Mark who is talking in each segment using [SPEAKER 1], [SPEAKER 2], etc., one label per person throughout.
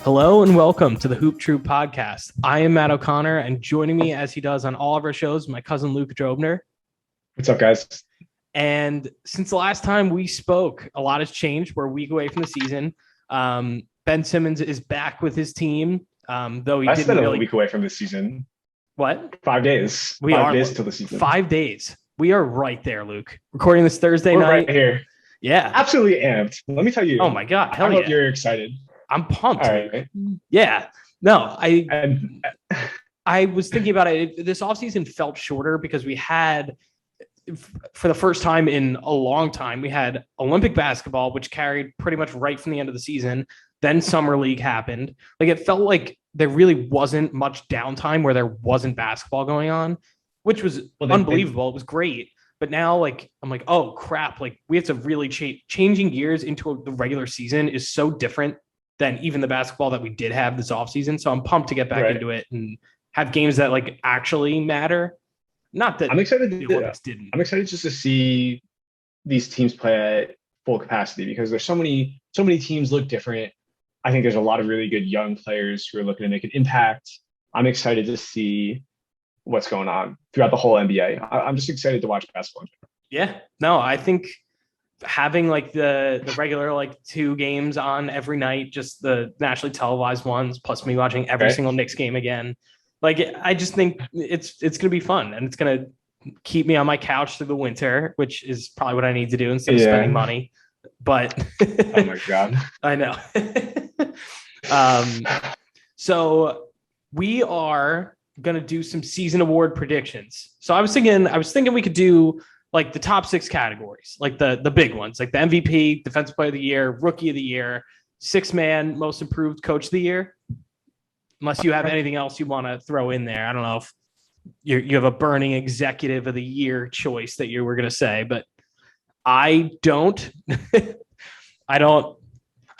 [SPEAKER 1] Hello and welcome to the Hoop Troop podcast. I am Matt O'Connor, and joining me as he does on all of our shows, my cousin Luke Drobner.
[SPEAKER 2] What's up, guys?
[SPEAKER 1] And since the last time we spoke, a lot has changed. We're a week away from the season. Ben Simmons is back with his team, though he didn't really...
[SPEAKER 2] a week away from the season.
[SPEAKER 1] What?
[SPEAKER 2] 5 days.
[SPEAKER 1] We
[SPEAKER 2] 5
[SPEAKER 1] are
[SPEAKER 2] days till the season.
[SPEAKER 1] 5 days. We are right there, Luke. Recording this Thursday
[SPEAKER 2] We're
[SPEAKER 1] night.
[SPEAKER 2] right here.
[SPEAKER 1] Yeah.
[SPEAKER 2] Absolutely amped. Let me tell you.
[SPEAKER 1] Oh my God.
[SPEAKER 2] I hope you're excited.
[SPEAKER 1] I'm pumped.
[SPEAKER 2] All right.
[SPEAKER 1] Yeah. No, I was thinking about it. This offseason felt shorter because we had, for the first time in a long time, we had Olympic basketball, which carried pretty much right from the end of the season. Then Summer League happened. Like, it felt like there really wasn't much downtime where there wasn't basketball going on, which was unbelievable. It was great. But now, like, I'm like, oh crap. Like, we have to really changing gears into the regular season is so different than even the basketball that we did have this offseason. So I'm pumped to get back into it and have games that like actually matter. Not that
[SPEAKER 2] I'm excited.
[SPEAKER 1] Didn't.
[SPEAKER 2] I'm excited just to see these teams play at full capacity because there's so many teams look different. I think there's a lot of really good young players who are looking to make an impact. I'm excited to see what's going on throughout the whole NBA. I'm just excited to watch basketball.
[SPEAKER 1] Yeah, no, I think having like the regular like 2 games on every night, just the nationally televised ones, plus me watching every single Knicks game again. Like, I just think it's going to be fun, and it's going to keep me on my couch through the winter, which is probably what I need to do instead of spending money. But
[SPEAKER 2] oh my God,
[SPEAKER 1] I know. So we are going to do some season award predictions. So I was thinking we could do like the top 6 categories, like the big ones, like the MVP, Defensive Player of the Year, Rookie of the Year, 6-man, Most Improved Coach of the Year. Unless you have anything else you want to throw in there. I don't know if you have a burning Executive of the Year choice that you were going to say, but I don't. I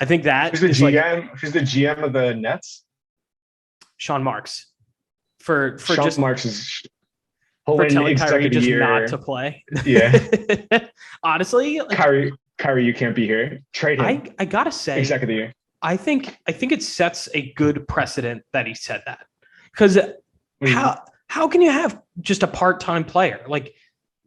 [SPEAKER 1] think that
[SPEAKER 2] who's the GM? Who's the GM of the Nets?
[SPEAKER 1] Sean Marks. For
[SPEAKER 2] Sean
[SPEAKER 1] just
[SPEAKER 2] Marks is
[SPEAKER 1] for telling Kyrie just not to play.
[SPEAKER 2] Yeah.
[SPEAKER 1] Honestly, like,
[SPEAKER 2] Kyrie, you can't be here. Trade him.
[SPEAKER 1] I gotta say,
[SPEAKER 2] Exec of the Year. I
[SPEAKER 1] think it sets a good precedent that he said that, because how can you have just a part-time player like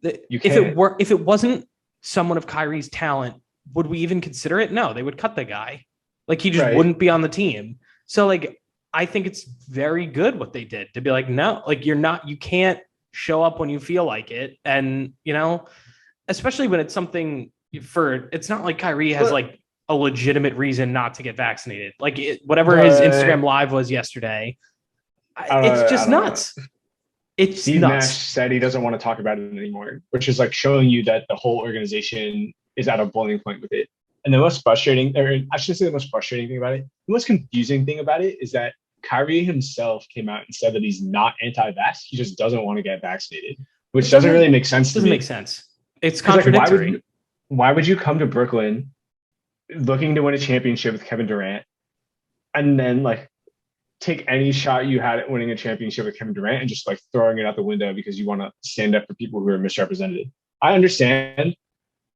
[SPEAKER 1] if it wasn't someone of Kyrie's talent, would we even consider it? No, they would cut the guy. Like, he just wouldn't be on the team. So like, I think it's very good what they did to be like, no, like, you can't show up when you feel like it. And, especially when it's something it's not like Kyrie has like a legitimate reason not to get vaccinated. Like, whatever his Instagram live was yesterday, it's just nuts. It's
[SPEAKER 2] Steve
[SPEAKER 1] nuts.
[SPEAKER 2] Nash said he doesn't want to talk about it anymore, which is like showing you that the whole organization is at a boiling point with it. And the most frustrating, or I shouldn't say the most frustrating thing about it, the most confusing thing about it is that Kyrie himself came out and said that he's not anti-vax. He just doesn't want to get vaccinated, which doesn't really make sense to me.
[SPEAKER 1] Doesn't make sense. It's contradictory.
[SPEAKER 2] Like, why would you come to Brooklyn looking to win a championship with Kevin Durant and then like take any shot you had at winning a championship with Kevin Durant and just like throwing it out the window because you want to stand up for people who are misrepresented? I understand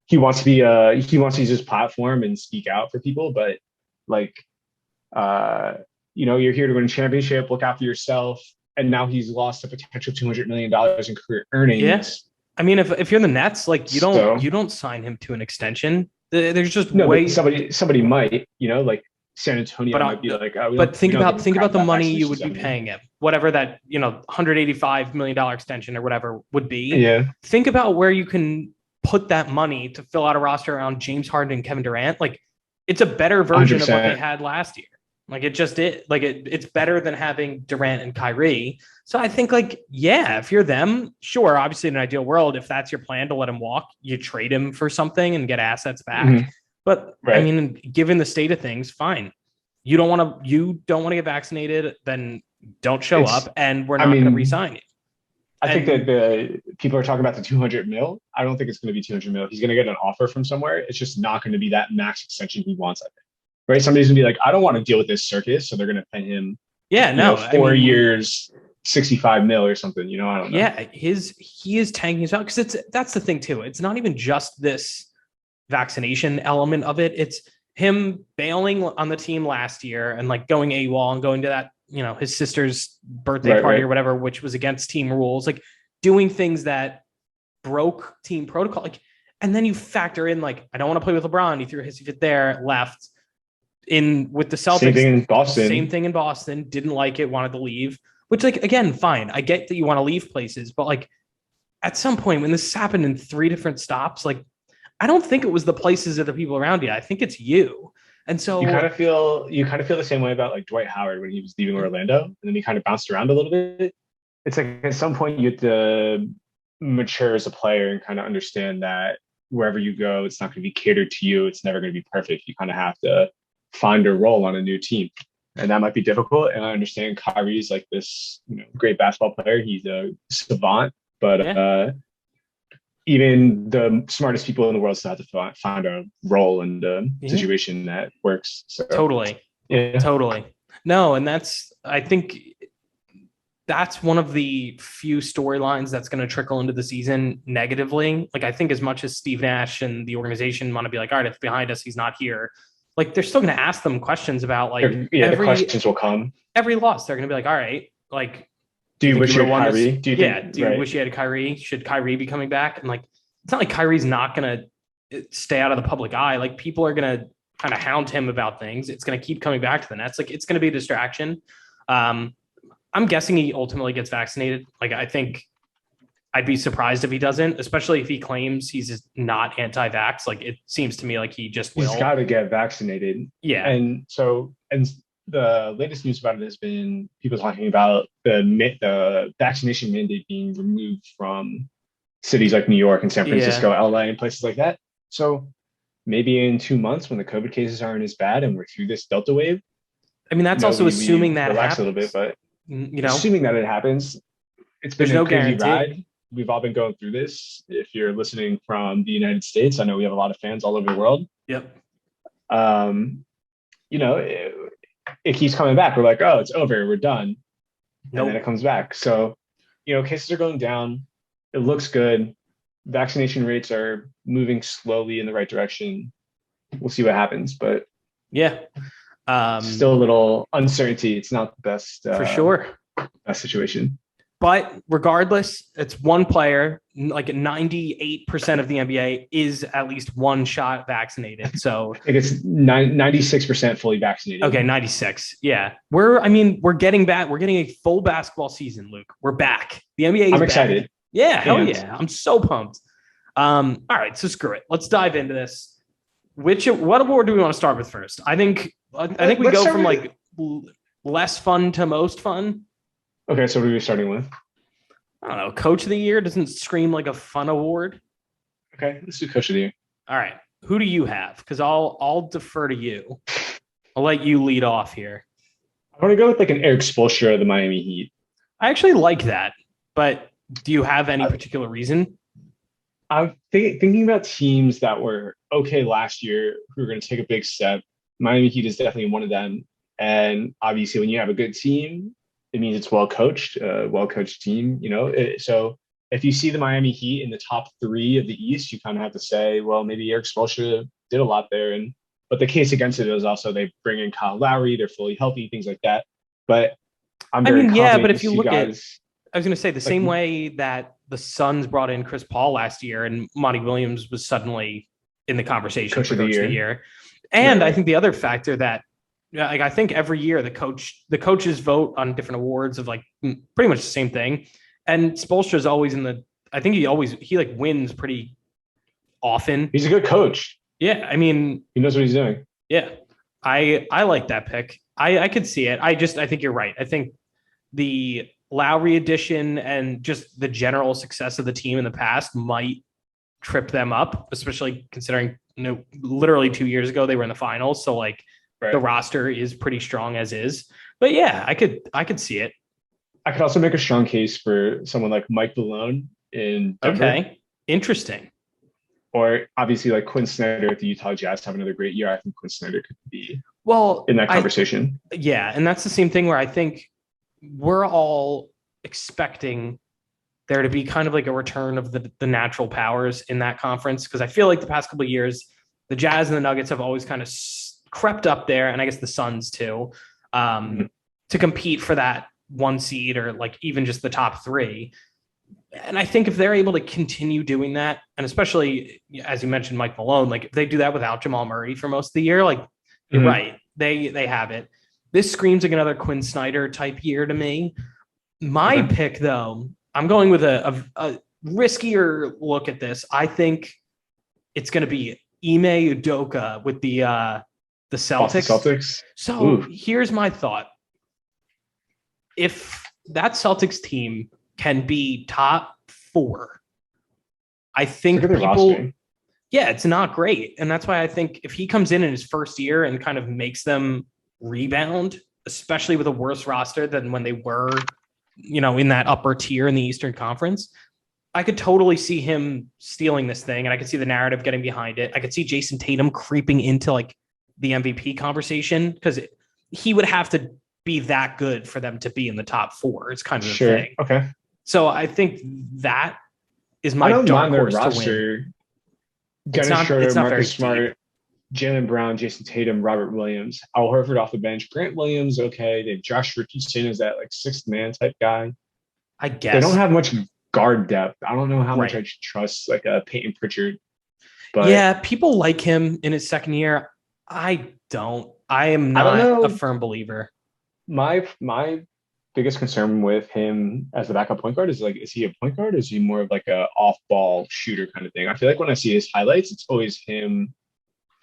[SPEAKER 2] he wants to use his platform and speak out for people, but like, you're here to win a championship, look after yourself. And now he's lost a potential $200 million in career earnings.
[SPEAKER 1] Yes. I mean, if you're the Nets, like, you don't sign him to an extension. There's just
[SPEAKER 2] somebody might, like San Antonio might be like,
[SPEAKER 1] but think about the money you would be paying him, whatever that, $185 million extension or whatever would be.
[SPEAKER 2] Yeah.
[SPEAKER 1] Think about where you can put that money to fill out a roster around James Harden and Kevin Durant. Like, it's a better version 100%. Of what they had last year. Like, it just is. Like, it's better than having Durant and Kyrie. So I think, like, yeah, if you're them, sure, obviously in an ideal world, if that's your plan to let him walk, you trade him for something and get assets back. Mm-hmm. But I mean, given the state of things, fine. You don't want to get vaccinated, then don't show up, and we're not going to re-sign you.
[SPEAKER 2] I think that the people are talking about the 200 mil. I don't think it's going to be 200 mil. He's going to get an offer from somewhere. It's just not going to be that max extension he wants, I think. Right? Somebody's going to be like, I don't want to deal with this circus. So they're going to pay him 4 years, 65 mil or something. I don't know.
[SPEAKER 1] Yeah, he is tanking his out, because that's the thing too. It's not even just this vaccination element of it. him bailing on the team last year and like going AWOL and going to that, his sister's birthday party or whatever, which was against team rules, like doing things that broke team protocol. Like, and then you factor in, like, I don't want to play with LeBron. He threw a hissy fit there, left in with the Celtics. Same thing in Boston. Didn't like it, wanted to leave, which, like, again, fine. I get that you want to leave places, but like at some point when this happened in 3 different stops, like, I don't think it was the places or the people around you. I think it's you. And so
[SPEAKER 2] you kind of feel the same way about like Dwight Howard when he was leaving Orlando, and then he kind of bounced around a little bit. It's like at some point you have to mature as a player and kind of understand that wherever you go, it's not going to be catered to you. It's never going to be perfect. You kind of have to find a role on a new team, and that might be difficult. And I understand Kyrie's like this, great basketball player. He's a savant, but even the smartest people in the world still have to find a role and a situation that works. So,
[SPEAKER 1] totally. No, and I think that's one of the few storylines that's going to trickle into the season negatively. Like, I think as much as Steve Nash and the organization want to be like, all right, it's behind us, he's not here. Like, they're still going to ask them questions about like,
[SPEAKER 2] the questions will come.
[SPEAKER 1] Every loss, they're going to be like, all right, like,
[SPEAKER 2] do you wish you had Kyrie?
[SPEAKER 1] Do you wish you had Kyrie? Should Kyrie be coming back? And like, it's not like Kyrie's not going to stay out of the public eye. Like, people are going to kind of hound him about things. It's going to keep coming back to the Nets. Like, it's going to be a distraction. I'm guessing he ultimately gets vaccinated. Like, I think I'd be surprised if he doesn't, especially if he claims he's not anti-vax. Like, it seems to me like he just will.
[SPEAKER 2] He's got to get vaccinated.
[SPEAKER 1] Yeah.
[SPEAKER 2] And the latest news about it has been people talking about the vaccination mandate being removed from cities like New York and San Francisco, LA, and places like that. So maybe in 2 months, when the COVID cases aren't as bad and we're through this Delta wave.
[SPEAKER 1] I mean, that's also assuming that
[SPEAKER 2] relax
[SPEAKER 1] happens.
[SPEAKER 2] A little bit, but assuming that it happens, it's been a crazy ride. We've all been going through this. If you're listening from the United States, I know we have a lot of fans all over the world.
[SPEAKER 1] Yep.
[SPEAKER 2] It keeps coming back. We're like, oh, it's over. We're done.
[SPEAKER 1] Nope.
[SPEAKER 2] And then it comes back. So, cases are going down. It looks good. Vaccination rates are moving slowly in the right direction. We'll see what happens, but
[SPEAKER 1] yeah,
[SPEAKER 2] still a little uncertainty. It's not the best
[SPEAKER 1] for sure.
[SPEAKER 2] Best situation.
[SPEAKER 1] But regardless, it's one player. Like 98% of the NBA is at least one shot vaccinated. So
[SPEAKER 2] I think it's 96% fully vaccinated.
[SPEAKER 1] Okay, 96. Yeah, we're getting back. We're getting a full basketball season, Luke. We're back. The NBA is
[SPEAKER 2] I'm
[SPEAKER 1] back.
[SPEAKER 2] excited.
[SPEAKER 1] Yeah, hell yeah. I'm so pumped. All right, so screw it. Let's dive into this. What award do we want to start with first? I think we go from like less fun to most fun.
[SPEAKER 2] Okay, so what are we starting with?
[SPEAKER 1] I don't know. Coach of the Year doesn't scream like a fun award.
[SPEAKER 2] Okay, let's do Coach of the Year.
[SPEAKER 1] All right. Who do you have? Because I'll defer to you. I'll let you lead off here.
[SPEAKER 2] I want to go with like an Eric Spoelstra of the Miami Heat.
[SPEAKER 1] I actually like that, but do you have any particular reason?
[SPEAKER 2] I'm thinking about teams that were okay last year who are going to take a big step. Miami Heat is definitely one of them. And obviously, when you have a good team, it means it's well-coached team, So if you see the Miami Heat in the top 3 of the East, you kind of have to say, well, maybe Eric Spoelstra did a lot there. But the case against it is also they bring in Kyle Lowry, they're fully healthy, things like that. But but
[SPEAKER 1] if you look at, I was going to say the same way that the Suns brought in Chris Paul last year and Monty Williams was suddenly in the conversation for Coach of the Year. And I think the other factor that, like, I think every year the coaches vote on different awards of like pretty much the same thing. And Spoelstra is always he like wins pretty often.
[SPEAKER 2] He's a good coach.
[SPEAKER 1] Yeah. I mean,
[SPEAKER 2] he knows what he's doing.
[SPEAKER 1] Yeah. I like that pick. I could see it. I think you're right. I think the Lowry addition and just the general success of the team in the past might trip them up, especially considering, literally 2 years ago, they were in the finals. So like, the roster is pretty strong as is, but yeah, I could see it.
[SPEAKER 2] I could also make a strong case for someone like Mike Malone in Denver.
[SPEAKER 1] Okay, interesting.
[SPEAKER 2] Or obviously like Quinn Snyder at the Utah Jazz have another great year. I think Quinn Snyder could be in that conversation.
[SPEAKER 1] And that's the same thing where I think we're all expecting there to be kind of like a return of the natural powers in that conference, because I feel like the past couple of years The Jazz and the Nuggets have always kind of crept up there, and I guess the Suns too, to compete for that 1 seed or like even just the top 3. And I think if they're able to continue doing that, and especially as you mentioned, Mike Malone, like if they do that without Jamal Murray for most of the year, like you're right, they have it. This screams like another Quinn Snyder type year to me. My pick, though, I'm going with a riskier look at this. I think it's going to be Ime Udoka with the Celtics. So here's my thought. If that Celtics team can be top 4, I think people, it's not great. And that's why I think if he comes in his first year and kind of makes them rebound, especially with a worse roster than when they were, in that upper tier in the Eastern Conference, I could totally see him stealing this thing. And I could see the narrative getting behind it. I could see Jason Tatum creeping into like the MVP conversation because he would have to be that good for them to be in the top 4. It's kind of the thing.
[SPEAKER 2] Okay.
[SPEAKER 1] So I think that is my dark horse to win.
[SPEAKER 2] Dennis Schroeder, Marcus Smart, Jaylen Brown, Jason Tatum, Robert Williams, Al Horford off the bench, Grant Williams, okay. They have Josh Richardson as that like 6th man type guy.
[SPEAKER 1] I guess
[SPEAKER 2] they don't have much guard depth. I don't know how much I trust like a Peyton Pritchard. But
[SPEAKER 1] yeah, people like him in his second year. I don't. I am not a firm believer.
[SPEAKER 2] My biggest concern with him as the backup point guard is like, is he a point guard or is he more of like a off-ball shooter kind of thing? I feel like when I see his highlights, it's always him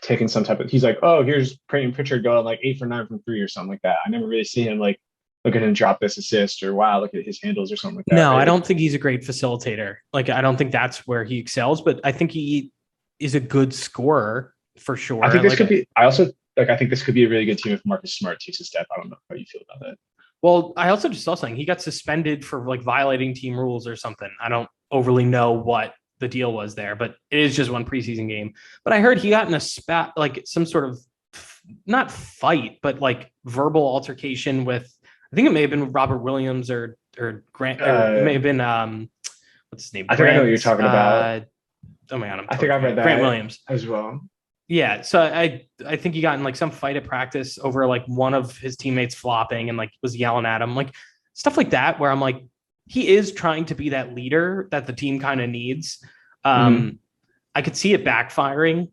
[SPEAKER 2] taking some type of, he's like, oh, here's Peyton Pritchard going like 8 for 9 from 3 or something like that. I never really see him like, look at him drop this assist or wow, look at his handles or something like that.
[SPEAKER 1] No, right? I don't think he's a great facilitator. Like, I don't think that's where he excels, but I think he is a good scorer for sure.
[SPEAKER 2] I think this could be, I think this could be a really good team if Marcus Smart takes a step. I don't know how you feel about that.
[SPEAKER 1] Well, I also just saw something. He got suspended for like violating team rules or something. I don't overly know what the deal was there, but it is just one preseason game. But I heard he got in a spat, like some sort of not fight, but like verbal altercation with, I think it may have been Robert Williams or Grant, or it may have been what's his name?
[SPEAKER 2] I think I know what you're talking about.
[SPEAKER 1] Oh my God,
[SPEAKER 2] I think I've read that
[SPEAKER 1] Grant Williams
[SPEAKER 2] as well.
[SPEAKER 1] Yeah, so I think he got in like some fight at practice over like one of his teammates flopping and like was yelling at him, like stuff like that, where I'm like, he is trying to be that leader that the team kind of needs. I could see it backfiring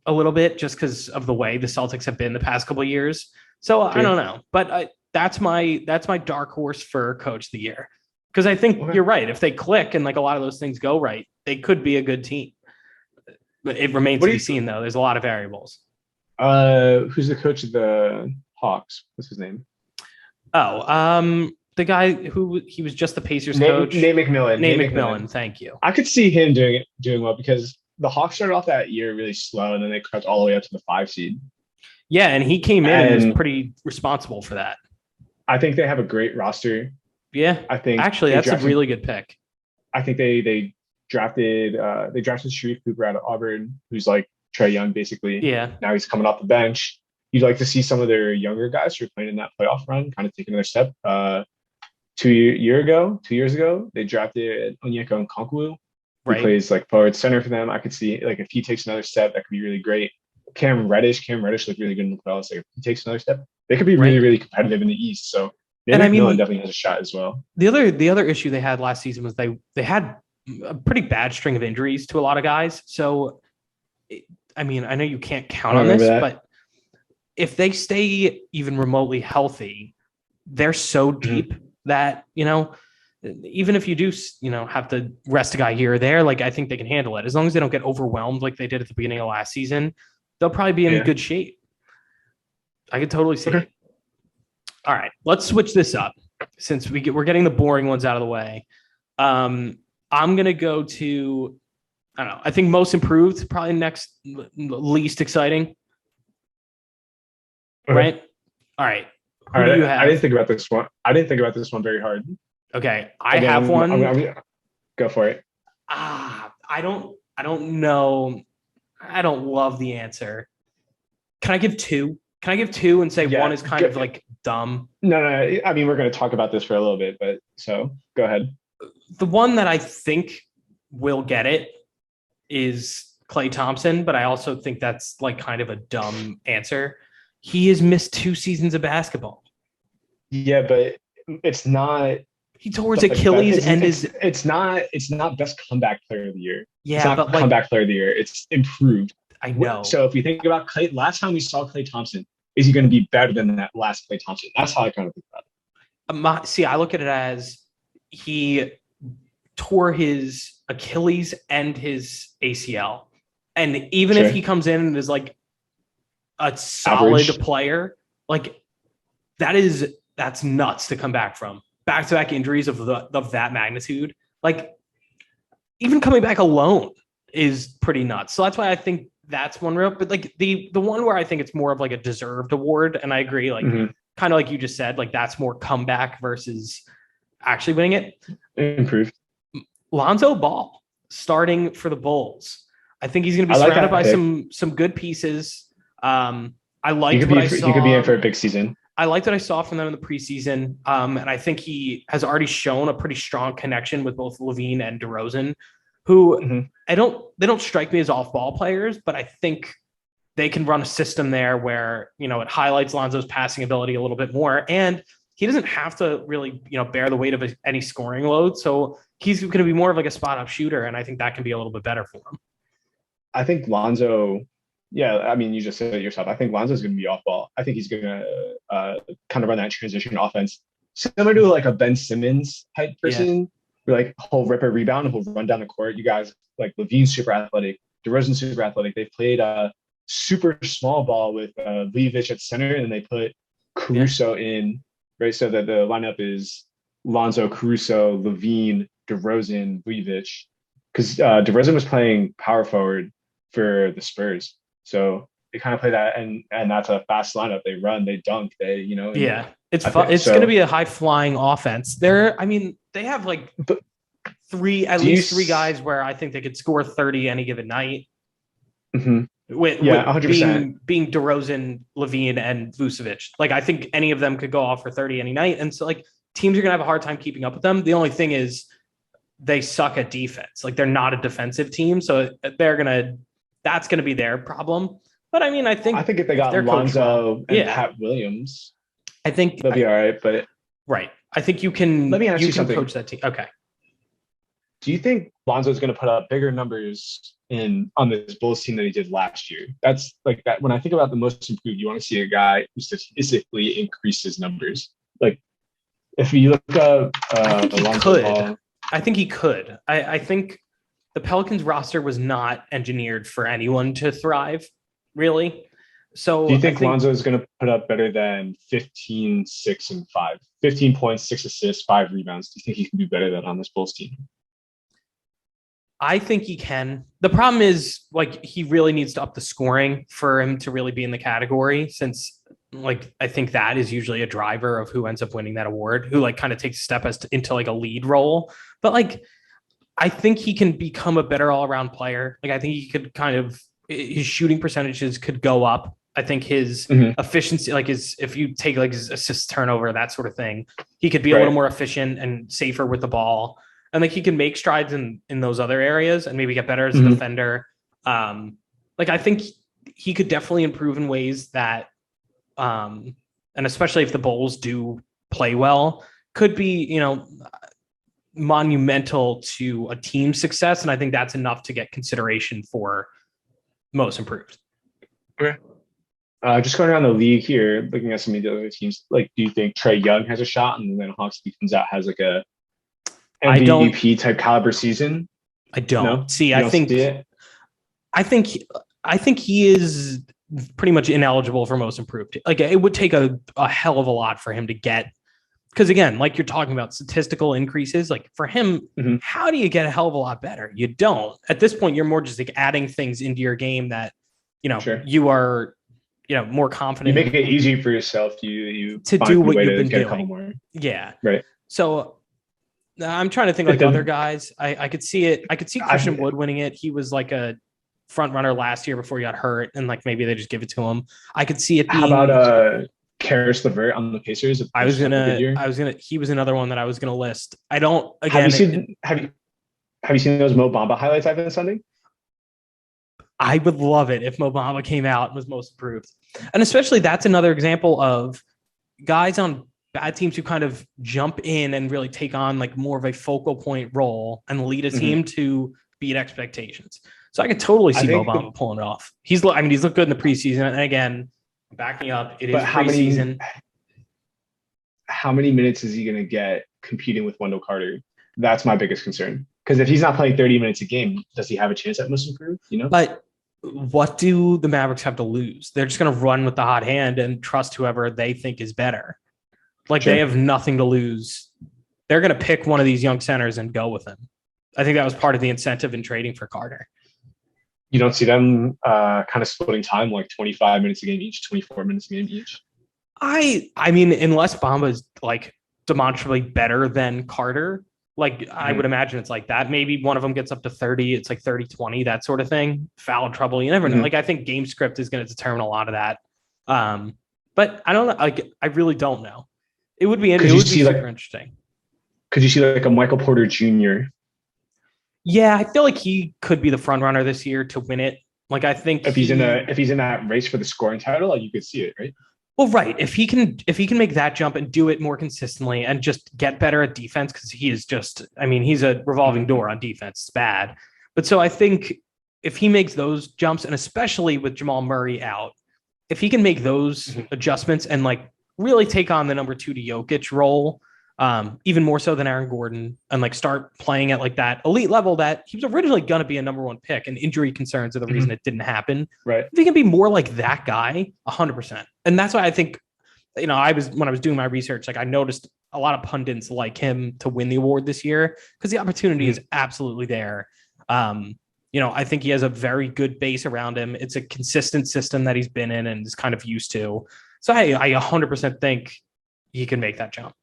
[SPEAKER 1] a little bit just because of the way the Celtics have been the past couple of years. So I don't know, but that's my dark horse for coach of the year. Because I think you're right. If they click and like a lot of those things go right, they could be a good team. But it remains to be seen, though. There's a lot of variables.
[SPEAKER 2] Who's the coach of the Hawks? What's his name?
[SPEAKER 1] Oh, the guy who he was just the Pacers coach.
[SPEAKER 2] Nate McMillan.
[SPEAKER 1] Nate McMillan. Thank you.
[SPEAKER 2] I could see him doing well because the Hawks started off that year really slow, and then they crept all the way up to the 5 seed.
[SPEAKER 1] Yeah, and he came in and was pretty responsible for that.
[SPEAKER 2] I think they have a great roster.
[SPEAKER 1] Yeah, I think actually that's a really good pick.
[SPEAKER 2] I think they drafted Sharif Cooper out of Auburn, who's like Trae Young basically.
[SPEAKER 1] Yeah.
[SPEAKER 2] Now he's coming off the bench. You'd like to see some of their younger guys who are playing in that playoff run kind of take another step. 2 years ago, they drafted Onyeka Okonkwo, who plays like forward center for them. I could see like if he takes another step, that could be really great. Cam Reddish looked really good in the playoffs. Like if he takes another step, they could be really, really competitive in the East. So McMillan definitely has a shot as well.
[SPEAKER 1] The other issue they had last season was they had a pretty bad string of injuries to a lot of guys. So, I mean, I know you can't count on this, but if they stay even remotely healthy, they're so deep that, even if you do, have to rest a guy here or there, like I think they can handle it. As long as they don't get overwhelmed like they did at the beginning of last season, they'll probably be in good shape. I could totally see it. All right, let's switch this up since we're getting the boring ones out of the way. I'm going to go to, I don't know, I think most improved, probably next least exciting. Right? All right.
[SPEAKER 2] Who do you have? I didn't think about this one very hard.
[SPEAKER 1] Okay. I have one.
[SPEAKER 2] Go for it.
[SPEAKER 1] I don't know. I don't love the answer. Can I give two? Can I give two and say one is kind of like dumb?
[SPEAKER 2] No. I mean, we're going to talk about this for a little bit, but so go ahead.
[SPEAKER 1] The one that I think will get it is Klay Thompson, but I also think that's like kind of a dumb answer. He has missed 2 seasons of basketball.
[SPEAKER 2] Yeah, but it's not.
[SPEAKER 1] He tore his Achilles and
[SPEAKER 2] it's not best comeback player of the year.
[SPEAKER 1] Yeah,
[SPEAKER 2] it's not
[SPEAKER 1] but like,
[SPEAKER 2] comeback player of the year. It's improved.
[SPEAKER 1] I know.
[SPEAKER 2] So if you think about Klay, last time we saw Klay Thompson, is he going to be better than that last Klay Thompson? That's how I kind of think about it.
[SPEAKER 1] See, I look at it as he tore his Achilles and his ACL. And even if he comes in and is like a solid
[SPEAKER 2] Average
[SPEAKER 1] player, like that's nuts to come back from. Back-to-back injuries of that magnitude. Like, even coming back alone is pretty nuts. So that's why I think that's one real, but like the one where I think it's more of like a deserved award. And I agree, like kind of like you just said, like that's more comeback versus actually winning it.
[SPEAKER 2] Improved.
[SPEAKER 1] Lonzo Ball starting for the Bulls. I think he's going to be surrounded by some good pieces. I liked what I saw.
[SPEAKER 2] He could be in for a big season.
[SPEAKER 1] I liked what I saw from them in the preseason. And I think he has already shown a pretty strong connection with both Levine and DeRozan, who they don't strike me as off-ball players, but I think they can run a system there where, it highlights Lonzo's passing ability a little bit more. And he doesn't have to really, bear the weight of any scoring load. So he's going to be more of like a spot-up shooter. And I think that can be a little bit better for him.
[SPEAKER 2] I think Lonzo, you just said it yourself. I think Lonzo's going to be off-ball. I think he's going to kind of run that transition offense, similar to like a Ben Simmons type person. Yeah. Where like he'll rip a rebound and he'll run down the court. You guys, like Levine's super athletic, DeRozan super athletic. They played a super small ball with Levic at center, and they put Caruso in, right? So that the lineup is Lonzo, Caruso, Levine, DeRozan, Levic, because DeRozan was playing power forward for the Spurs. So they kind of play that, and that's a fast lineup. They run, they dunk,
[SPEAKER 1] It's fun. It's going to be a high flying offense. They have like at least three guys where I think they could score 30 any given night. With 100%. Being DeRozan, Levine, and Vucevic. Like, I think any of them could go off for 30 any night. And so like teams are going to have a hard time keeping up with them. The only thing is they suck at defense. Like, they're not a defensive team. So that's going to be their problem. But I think
[SPEAKER 2] if they got Lonzo and Pat Williams, I think they'll be all right. But
[SPEAKER 1] right, I think you can.
[SPEAKER 2] Let me ask you something.
[SPEAKER 1] Coach that team. Okay.
[SPEAKER 2] Do you think Lonzo's going to put up bigger numbers on this Bulls team than he did last year? That's like that. When I think about the most improved, you want to see a guy who statistically increases numbers. Like, if you look up,
[SPEAKER 1] I think he could. Ball, I think he could. I think the Pelicans roster was not engineered for anyone to thrive, really. So
[SPEAKER 2] do you think Lonzo is going to put up better than 15, 6, and 5? 15 points, 6 assists, 5 rebounds. Do you think he can do better than on this Bulls team?
[SPEAKER 1] I think he can. The problem is, like, he really needs to up the scoring for him to really be in the category, since, like, I think that is usually a driver of who ends up winning that award, who, like, kind of takes a step into, like, a lead role. But, like, I think he can become a better all-around player. Like, I think he could his shooting percentages could go up. I think his efficiency, like if you take like his assist turnover, that sort of thing, he could be a little more efficient and safer with the ball. And like he can make strides in those other areas and maybe get better as a defender. Like I think he could definitely improve in ways that, and especially if the Bulls do play well, could be, monumental to a team's success. And I think that's enough to get consideration for most improved.
[SPEAKER 2] Okay. Just going around the league here, looking at some of the other teams, like, do you think Trae Young has a shot, and then Hawks comes out has like a MVP type caliber season?
[SPEAKER 1] I don't. No? I think he is pretty much ineligible for most improved. Like, it would take a hell of a lot for him to get, because again, like you're talking about statistical increases, like for him, how do you get a hell of a lot better? You don't. At this point, you're more just like adding things into your game that, you are, more confident.
[SPEAKER 2] You make it easy for yourself to
[SPEAKER 1] do what you've been doing. Yeah.
[SPEAKER 2] Right.
[SPEAKER 1] So I'm trying to think like other guys. I could see it. I could see Christian Wood winning it. He was like a front runner last year before he got hurt, and like maybe they just give it to him. I could see it being.
[SPEAKER 2] How about Karis LeVert on the Pacers?
[SPEAKER 1] He was another one that I was gonna list. I don't. Again,
[SPEAKER 2] have you seen those Mo Bamba highlights I've been sending?
[SPEAKER 1] I would love it if Mo Bamba came out and was most improved. And especially that's another example of guys on bad teams who kind of jump in and really take on like more of a focal point role and lead a team to beat expectations. So I could totally see Mo Bamba pulling it off. He's looked good in the preseason. And again, backing up, it is preseason.
[SPEAKER 2] How many minutes is he going to get competing with Wendell Carter? That's my biggest concern. Because if he's not playing 30 minutes a game, does he have a chance at most improved? You know?
[SPEAKER 1] But what do the Mavericks have to lose? They're just going to run with the hot hand and trust whoever they think is better. Like they have nothing to lose. They're going to pick one of these young centers and go with him. I think that was part of the incentive in trading for Carter.
[SPEAKER 2] You don't see them kind of splitting time like 25 minutes a game each, 24 minutes a game each?
[SPEAKER 1] I mean, unless Bamba is like demonstrably better than Carter, like I would imagine it's like that. Maybe one of them gets up to 30. It's like 30-20, that sort of thing. Foul trouble. You never know. Like I think game script is going to determine a lot of that. But I don't know. Like I really don't know. It would be super interesting.
[SPEAKER 2] Could you see like a Michael Porter Jr.?
[SPEAKER 1] Yeah, I feel like he could be the front runner this year to win it. Like I think
[SPEAKER 2] if he's in that race for the scoring title, like you could see it, right?
[SPEAKER 1] Well, right. If he can make that jump and do it more consistently and just get better at defense, because he is just, I mean, he's a revolving door on defense. It's bad. But so I think if he makes those jumps, and especially with Jamal Murray out, if he can make those adjustments and like really take on the number 2 to Jokic role, even more so than Aaron Gordon, and like start playing at like that elite level that he was originally going to be a number 1 pick, and injury concerns are the reason it didn't happen.
[SPEAKER 2] Right.
[SPEAKER 1] If he can be more like that guy, 100%. And that's why I think, when I was doing my research, like I noticed a lot of pundits like him to win the award this year because the opportunity is absolutely there. I think he has a very good base around him. It's a consistent system that he's been in and is kind of used to. So I 100% think he can make that jump.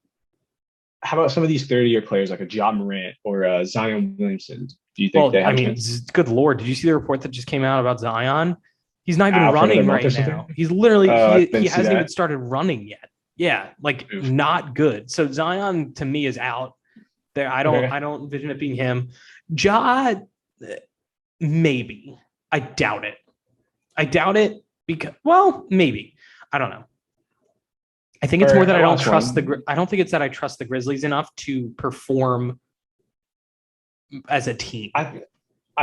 [SPEAKER 2] How about some of these 30-year players like a Ja Morant or Zion Williamson? Do you think they have a chance?
[SPEAKER 1] Good Lord. Did you see the report that just came out about Zion? He's not even running right now. He's literally, he hasn't even started running yet. Yeah. Like not good. So Zion to me is out there. I don't envision it being him. Ja, maybe. I doubt it because, well, maybe. I don't know. I think it's more that I don't think it's that I trust the Grizzlies enough to perform as a team.
[SPEAKER 2] I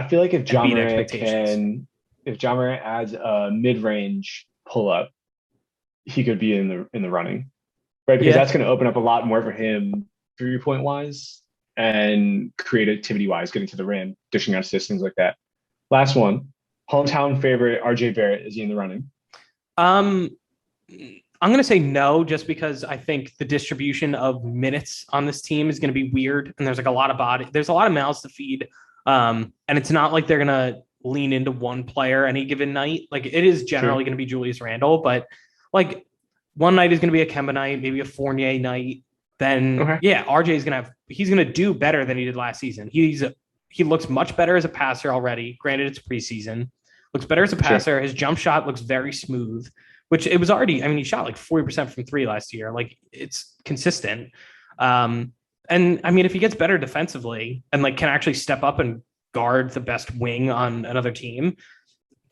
[SPEAKER 2] feel like if Ja Morant adds a mid-range pull-up, he could be in the running, right? Because that's going to open up a lot more for him 3-point wise and creativity wise, getting to the rim, dishing out assists, things like that. Last one, hometown favorite RJ Barrett, is he in the running?
[SPEAKER 1] I'm going to say no, just because I think the distribution of minutes on this team is going to be weird. And there's like a lot of mouths to feed. And it's not like they're going to lean into one player any given night. Like it is generally going to be Julius Randle, but like one night is going to be a Kemba night, maybe a Fournier night. Then RJ is he's going to do better than he did last season. He looks much better as a passer already. Granted, it's preseason. Looks better as a passer. His jump shot looks very smooth, which it was already, he shot like 40% from 3 last year. Like it's consistent. And I mean, if he gets better defensively and like can actually step up and guard the best wing on another team,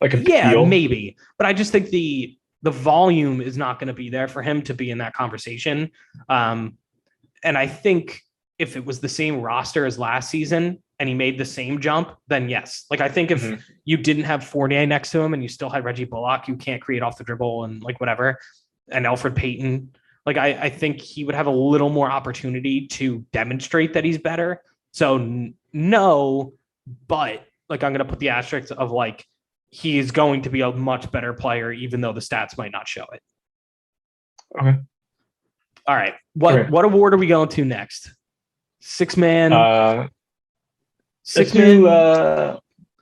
[SPEAKER 2] like
[SPEAKER 1] maybe. But I just think the volume is not going to be there for him to be in that conversation. And I think if it was the same roster as last season and he made the same jump, then yes. Like I think if you didn't have Fournier next to him and you still had Reggie Bullock, you can't create off the dribble and like whatever, and Elfrid Payton, like I think he would have a little more opportunity to demonstrate that he's better. So no, but like I'm going to put the asterisk of like he is going to be a much better player, even though the stats might not show it.
[SPEAKER 2] Okay.
[SPEAKER 1] All right. What award are we going to next? Six-man. I feel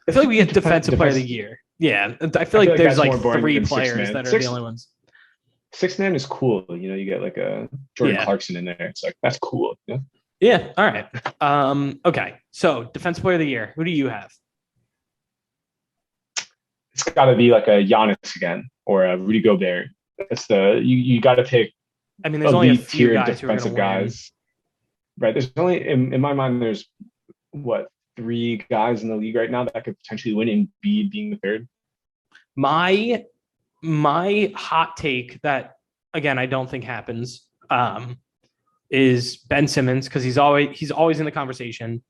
[SPEAKER 1] like we get defensive player of the year. Yeah. I feel like there's like 3 players that are the only ones.
[SPEAKER 2] 6-man is cool. You get like a Jordan Clarkson in there. It's like, that's cool. Yeah.
[SPEAKER 1] Yeah. All right. Okay. So defensive player of the year. Who do you have?
[SPEAKER 2] It's got to be like a Giannis again or a Rudy Gobert. That's you got to pick.
[SPEAKER 1] I mean, there's only a few guys
[SPEAKER 2] defensive guys. Right. There's only in my mind. There's 3 guys in the league right now that could potentially win, and Embiid being the third.
[SPEAKER 1] My hot take that, again, I don't think happens, is Ben Simmons, because he's always in the conversation.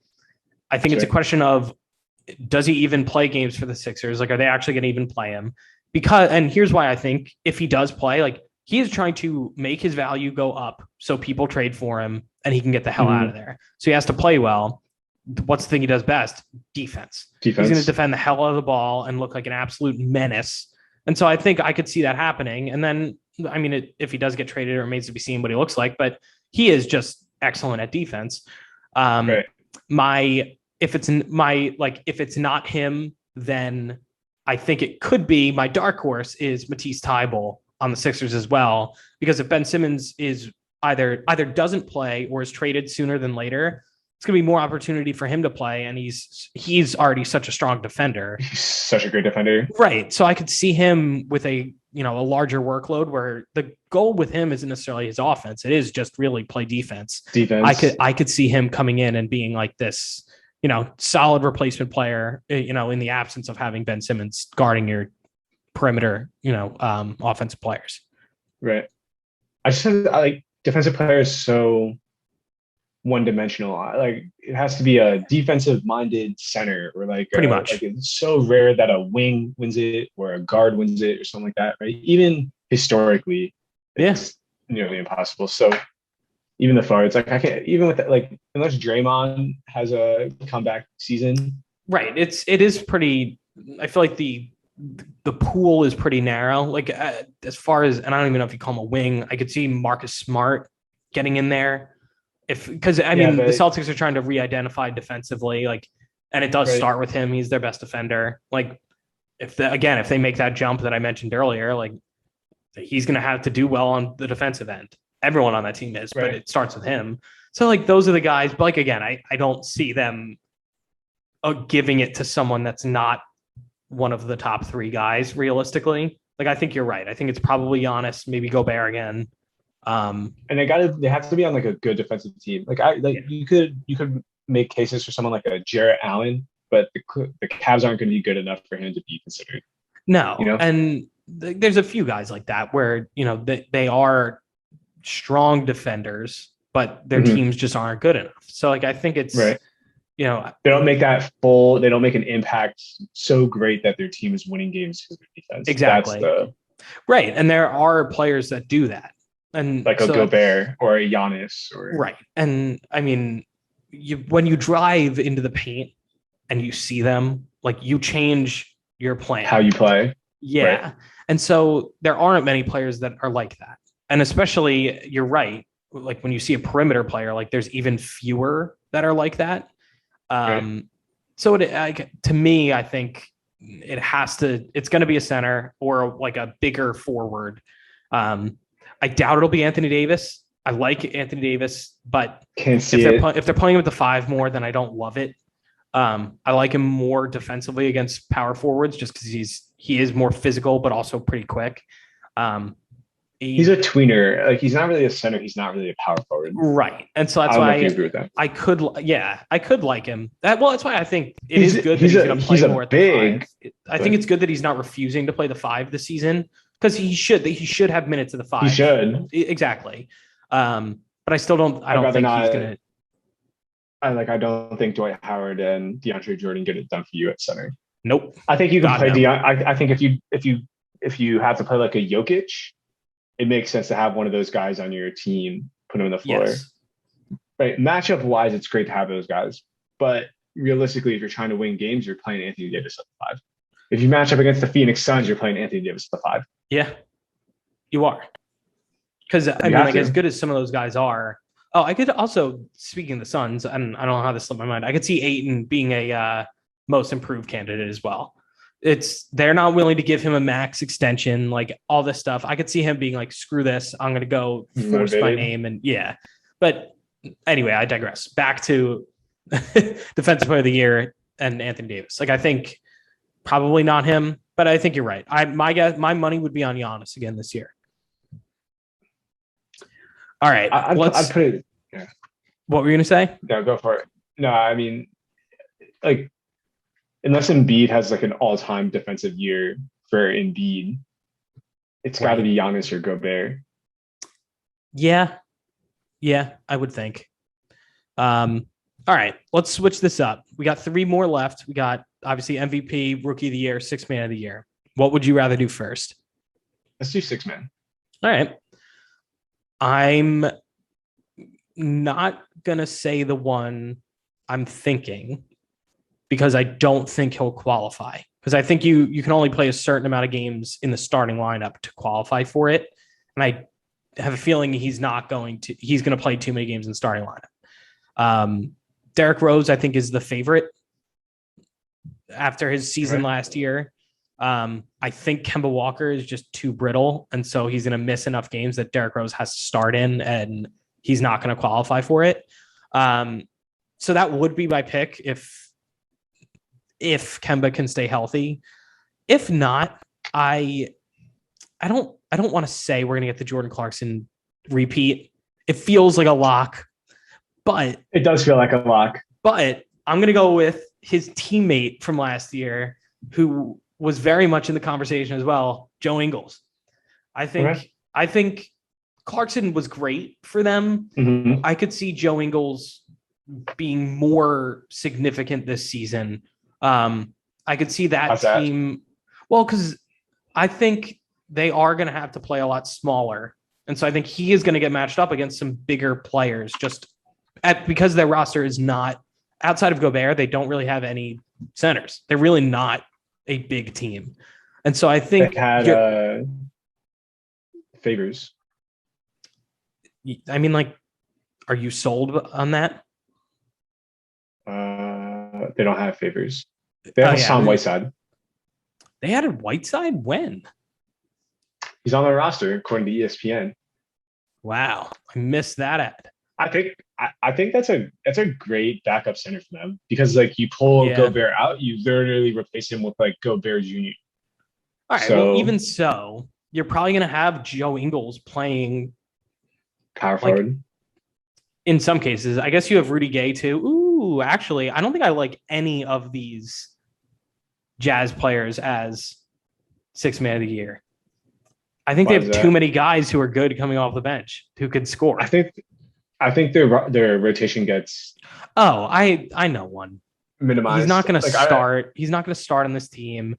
[SPEAKER 1] I think it's a question of, does he even play games for the Sixers? Like, are they actually going to even play him? And here's why I think if he does play, like, he is trying to make his value go up so people trade for him and he can get the hell out of there. So he has to play well. What's the thing he does best? Defense. He's going to defend the hell out of the ball and look like an absolute menace. And so I think I could see that happening. And then, I mean, if he does get traded, it remains to be seen what he looks like, but he is just excellent at defense. Right. If it's not him, then I think it could be, my dark horse is Matisse Thybulle on the Sixers as well, because if Ben Simmons is either doesn't play or is traded sooner than later, it's going to be more opportunity for him to play. And he's already such a strong defender.
[SPEAKER 2] He's such a great defender.
[SPEAKER 1] Right. So I could see him with a larger workload, where the goal with him isn't necessarily his offense. It is just really play defense. I could see him coming in and being like this, solid replacement player, in the absence of having Ben Simmons guarding your perimeter, offensive players.
[SPEAKER 2] Right. I like defensive players so one-dimensional. Like, it has to be a defensive-minded center, or pretty much. Like, it's so rare that a wing wins it or a guard wins it or something like that, right? Even historically, it's nearly impossible. So even the forwards, like, I can't, even with that, like, unless Draymond has a comeback season.
[SPEAKER 1] Right. It is pretty. I feel like the pool is pretty narrow. Like, as far as, and I don't even know if you call him a wing. I could see Marcus Smart getting in there. The Celtics are trying to re-identify defensively, and it does start with him. He's their best defender. Like, if they make that jump that I mentioned earlier, like, he's going to have to do well on the defensive end. Everyone on that team is, but it starts with him. So, like, those are the guys. But, like, again, I don't see them giving it to someone that's not one of the top 3 guys realistically. Like, I think you're right. I think it's probably Giannis, maybe Gobert again.
[SPEAKER 2] And they have to be on like a good defensive team. You could make cases for someone like a Jarrett Allen, but the Cavs aren't going to be good enough for him to be considered.
[SPEAKER 1] No, and there's a few guys like that where they are strong defenders, but their teams just aren't good enough. So, like, I think it's
[SPEAKER 2] right. They don't make they don't make an impact so great that their team is winning games because of their defense.
[SPEAKER 1] Exactly. Right, and there are players that do that. And
[SPEAKER 2] like a Gobert or a Giannis,
[SPEAKER 1] right. And I mean, when you drive into the paint and you see them, like, you change your plan,
[SPEAKER 2] how you play.
[SPEAKER 1] Yeah. Right. And so there aren't many players that are like that. And especially, you're right. Like, when you see a perimeter player, like, there's even fewer that are like that. So to me, I think it's going to be a center or like a bigger forward. I doubt it'll be Anthony Davis. I like Anthony Davis, but if they're playing with the 5 more, then I don't love it. I like him more defensively against power forwards, just because he is more physical, but also pretty quick.
[SPEAKER 2] He's a tweener. Like, he's not really a center. He's not really a power forward.
[SPEAKER 1] Right. And so that's why I agree with that. I could like him. That's why I think is good that he's going to play more at the 5. I think it's good that he's not refusing to play the 5 this season, because he should have minutes of the 5.
[SPEAKER 2] He should.
[SPEAKER 1] Exactly. But I still don't think he's going to.
[SPEAKER 2] I don't think Dwight Howard and DeAndre Jordan get it done for you at center.
[SPEAKER 1] Nope.
[SPEAKER 2] I think you can play I think if you have to play like a Jokic, it makes sense to have one of those guys on your team, put him on the floor.
[SPEAKER 1] Yes.
[SPEAKER 2] Right. Matchup wise, it's great to have those guys. But realistically, if you're trying to win games, you're playing Anthony Davis at the 5. If you match up against the Phoenix Suns, you're playing Anthony Davis at the 5.
[SPEAKER 1] Yeah, you are. Because as good as some of those guys are. Oh, I could also, speaking of the Suns, and I don't know how this slipped my mind, I could see Ayton being a most improved candidate as well. They're not willing to give him a max extension, like all this stuff. I could see him being like, screw this, I'm going to go force my name. And but anyway, I digress. Back to Defensive Player of the Year and Anthony Davis. Like, I think probably not him, but I think you're right. My money would be on Giannis again this year. All right.
[SPEAKER 2] I'd put it. Yeah.
[SPEAKER 1] What were you going to say?
[SPEAKER 2] No, go for it. No, I mean, like unless Embiid has like an all-time defensive year for Embiid, it's got to be Giannis or Gobert.
[SPEAKER 1] Yeah, I would think. All right, let's switch this up. We got 3 more left. We got obviously MVP, Rookie of the Year, Sixth Man of the Year. What would you rather do first?
[SPEAKER 2] Let's do 6 man.
[SPEAKER 1] All right. I'm not going to say the one I'm thinking because I don't think he'll qualify. Because I think you can only play a certain amount of games in the starting lineup to qualify for it. And I have a feeling he's going to play too many games in the starting lineup. Derrick Rose, I think, is the favorite after his season last year. I think Kemba Walker is just too brittle. And so he's going to miss enough games that Derrick Rose has to start in and he's not going to qualify for it. So that would be my pick if Kemba can stay healthy. If not, I don't want to say we're going to get the Jordan Clarkson repeat. It feels like a lock, but
[SPEAKER 2] it does feel like a lock.
[SPEAKER 1] But I'm going to go with his teammate from last year, who was very much in the conversation as well, Joe Ingles. I think Clarkson was great for them.
[SPEAKER 2] Mm-hmm.
[SPEAKER 1] I could see Joe Ingles being more significant this season. I could see that team. Well, because I think they are going to have to play a lot smaller. And so I think he is going to get matched up against some bigger players because their roster is not outside of Gobert. They don't really have any centers. They're really not a big team. And so I think
[SPEAKER 2] they had Favors.
[SPEAKER 1] I mean, like, are you sold on that?
[SPEAKER 2] They don't have Favors. They have Hassan Whiteside.
[SPEAKER 1] They added Whiteside when?
[SPEAKER 2] He's on their roster according to ESPN.
[SPEAKER 1] Wow, I missed that ad.
[SPEAKER 2] I think that's a great backup center for them because like you pull Gobert out, you literally replace him with like Gobert Jr.
[SPEAKER 1] All right. Well, even so, you're probably going to have Joe Ingles playing
[SPEAKER 2] power forward.
[SPEAKER 1] In some cases, I guess you have Rudy Gay too. Ooh, actually, I don't think I like any of these Jazz players as Sixth Man of the Year. I think they have too many guys who are good coming off the bench who could score.
[SPEAKER 2] I think their rotation gets.
[SPEAKER 1] Oh, I know one.
[SPEAKER 2] Minimized.
[SPEAKER 1] He's not going to start. He's not going to start on this team,